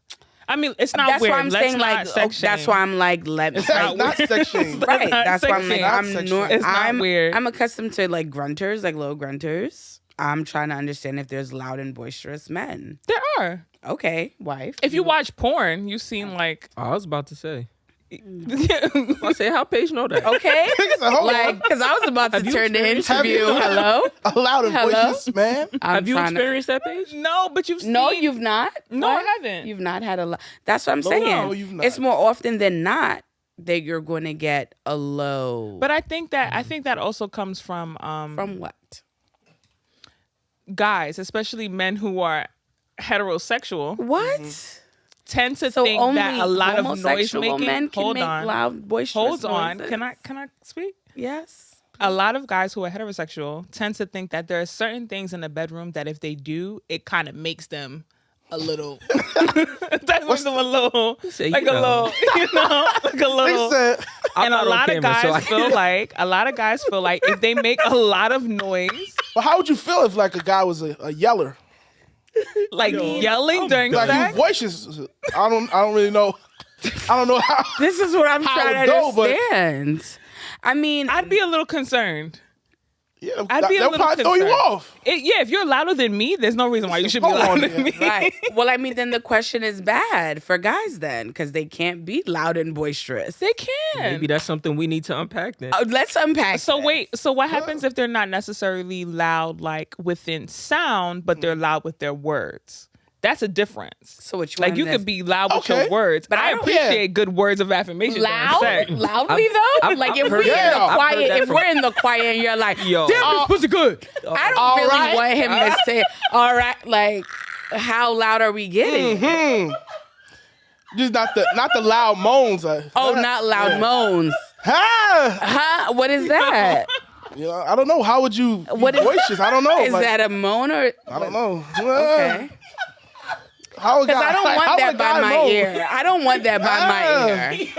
I mean, it's not That's weird. why I'm Let's saying not like. sex shame. That's why I'm like. It's not sex shame. Right. not That's why I'm sexy. like. It's not weird. I'm accustomed to like grunters, like low grunters. I'm trying to understand if there's loud and boisterous men. There are. Okay, wife. If you watch porn, you've seen like. I was about to say. I say, how Paige know that? Okay. Hold Like, because I was about to Have you turn the experienced- interview. Hello? A loud and Hello? boisterous man. Have you experienced that, Paige? No, but you've seen. No, you've not. No, What? I haven't. You've not had a lot. That's what I'm No, saying. you've not. It's more often than not that you're going to get a low. But I think that also comes from From what? guys, especially men who are heterosexual, What? tend to So think only that a lot of noise homosexual making. men can Hold make on, loud, boisterous hold on. noises? Can I speak? Yes. A lot of guys who are heterosexual tend to think that there are certain things in the bedroom that if they do, it kind of makes them a little. That makes them a little, Say, like a little, like a little. Said, And a not on lot of camera, so guys feel like if they make a lot of noise, but how would you feel if like a guy was a yeller? like yelling during Like sex? his voice is. I don't really know. I don't know how. This is what I'm How trying it to go, but- understand. I mean, I'd be a little concerned. Yeah, I'd be a they'll little probably throw you concerned. off. Yeah, if you're louder than me, there's no reason why you should be Hold on louder than here. me. right. Well, I mean, then the question is bad for guys then, because they can't be loud and boisterous. They can. Maybe that's something we need to unpack then. Let's unpack. So this. wait, so what happens if they're not necessarily loud like within sound, but they're loud with their words? That's a difference. So what you Like want you this- could be loud with Okay. your words, but But I I don't- appreciate good words of affirmation. during loud, sex. loudly though. I've Like if heard we're in that. the I've heard quiet, that if from- we're in the quiet, and you're like, Yo. "Damn, this pussy good." I don't All really right. want him to say, "All right," like, how loud are we getting? Just not the loud moans. Oh, not loud moans. Ah, Huh? What is that? you know, I don't know. How would you What is- voices? I don't know. Is Like, that a moan or? I don't know. Okay. How Because I don't how want would that a by guy my moan? ear. I don't want that by my ear.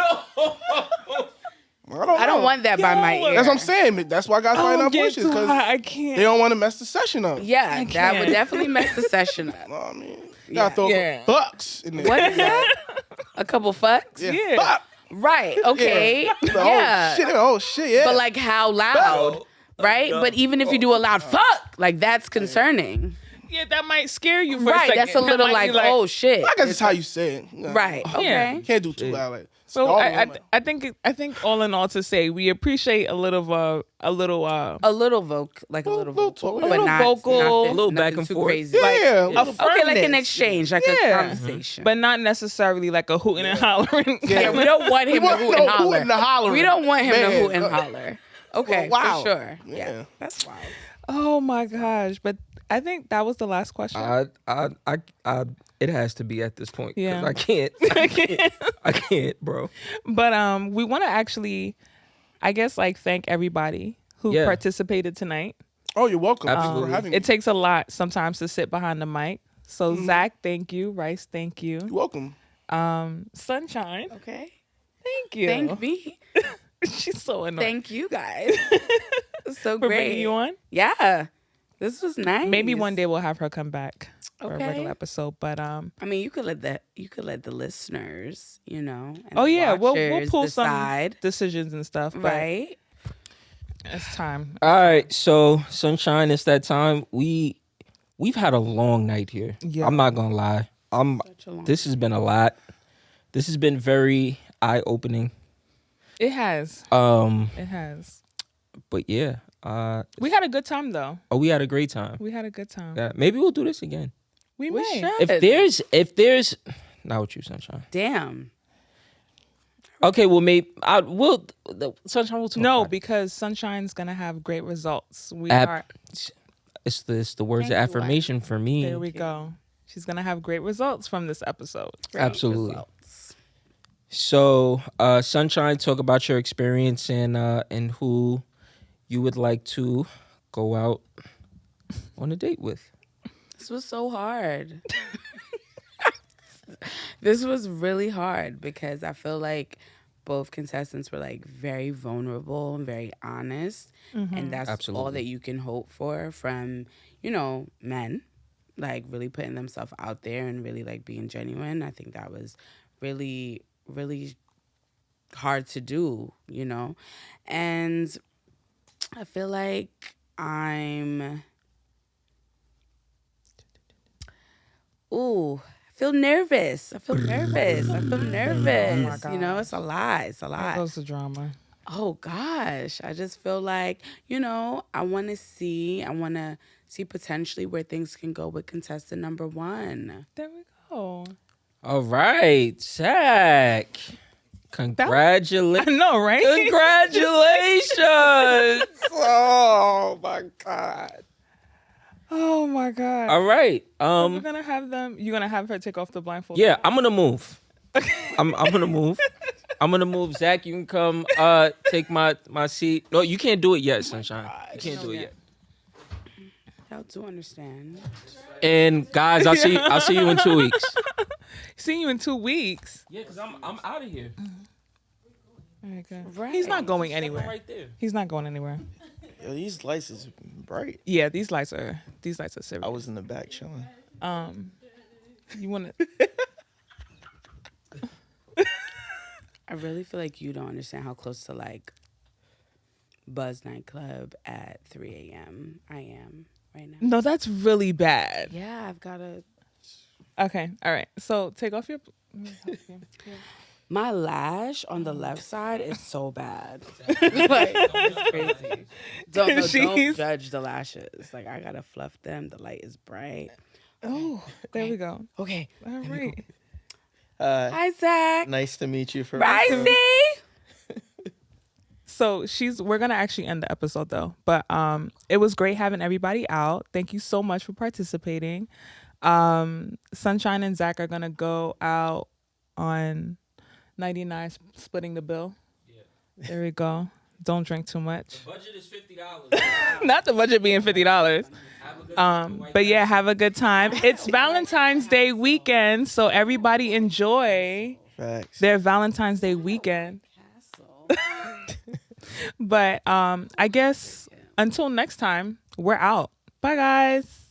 I don't want that by my ear. That's what I'm saying. That's why guys find out voices because I can't. they don't want to mess the session up. Yeah, that would can't. definitely mess the session up. Well, I mean, you gotta throw Yeah. bucks in there. What is that? A couple fucks? Yeah. Fuck. Right. Okay. Yeah. Yeah. Oh shit. Yeah. But like how loud? Right? But even if you do a loud fuck, like that's concerning. Yeah, that might scare you for a Right. second. That's a That little might be like, oh shit. I guess it's how you say it. You know, Right. Okay. Yeah. You can't do too loud. Like, So all I women. think all in all to say we appreciate a little A little like a little vocal, but little not vocal, nothing- a little nothing back and too forth. Crazy. yeah. a Okay, like an firmness. exchange, like Yeah. a conversation. but not necessarily like a hooting and hollering. yeah, we don't want him to want hoot and no holler. hooting and hollering. We don't want him to Man. hoot and holler. Okay, Well, wow. for sure. Yeah, Yeah. that's wild. Oh my gosh! But I think that was the last question. It has to be at this point. 'Cause Yeah. I can't. I can't, bro. But we want to actually, I guess, like thank everybody who Yeah. participated tonight. Oh, you're welcome. Absolutely. For having me. It takes a lot sometimes to sit behind the mic. So Zach, thank you. Rice, thank you. You're welcome. Sunshine, Okay, thank you. thank me. She's so annoying. Thank you guys. So for great. bringing you on. Yeah, this was nice. Maybe one day we'll have her come back for a Okay. regular episode. But I mean, you could let the listeners, and oh the yeah, we'll watchers pull decide, some decisions and stuff. But right? it's time. All right, so Sunshine, it's that time. We've had a long night here. Yeah. I'm not gonna lie. This has been a lot. This has been very eye opening. It has. But It has. yeah. We had a good time though. We had a great time. We had a good time. Yeah, maybe we'll do this again. We We may. should. If there's not with you, Sunshine. Damn. Okay, well maybe Sunshine will talk. No, about it. because Sunshine's gonna have great results. We Ab- are. It's the words Thank of you, affirmation for me. There we go. She's gonna have great results from this episode. Absolutely. Results. So, Sunshine, talk about your experience and who you would like to go out on a date with. This was so hard. This was really hard because I feel like both contestants were like very vulnerable and very honest. And that's all that you can hope for from, you know, men, like really putting themselves out there and really like being genuine. I think that was really, really hard to do, you know? And I feel like I feel nervous. I feel nervous. Oh my God. You know, it's a lot. It's a lot. There goes the drama. Oh gosh. I just feel like, you know, I want to see potentially where things can go with contestant number 1. There we go. All right, Zach. Congratulations. I know, right? Congratulations. Oh my God. Oh my God. All right. We're gonna have them. You're gonna have her take off the blindfold. Yeah, I'm gonna move. I'm gonna move. I'm gonna move. Zach, you can come take my seat. No, you can't do it yet, Sunshine. You can't do it yet. Y'all do understand. And guys, I'll see you in 2 weeks. See you in 2 weeks. Yeah, because I'm out of here. Right. He's not going anywhere. Right there. He's not going anywhere. Yo, these lights is bright. Yeah, these lights are serious. I was in the back chilling. You wanna? I really feel like you don't understand how close to like Buzz nightclub at 3 a.m. I am right now. No, that's really bad. Yeah, I've got to. Okay, all right. So take off your. My lash on the left side is so bad. Like, it's crazy. Don't judge the lashes. Like, I gotta fluff them. The light is bright. Oh, there we go. Okay. All right. Hi, Zach. Nice to meet you. Rising. So we're gonna actually end the episode though. But it was great having everybody out. Thank you so much for participating. Sunshine and Zach are gonna go out on 99 splitting the bill. Yeah. There we go. Don't drink too much. The budget is $50. Not the budget being $50. But yeah, have a good time. It's Valentine's Day weekend, so everybody enjoy their Valentine's Day weekend. But I guess until next time, we're out. Bye guys.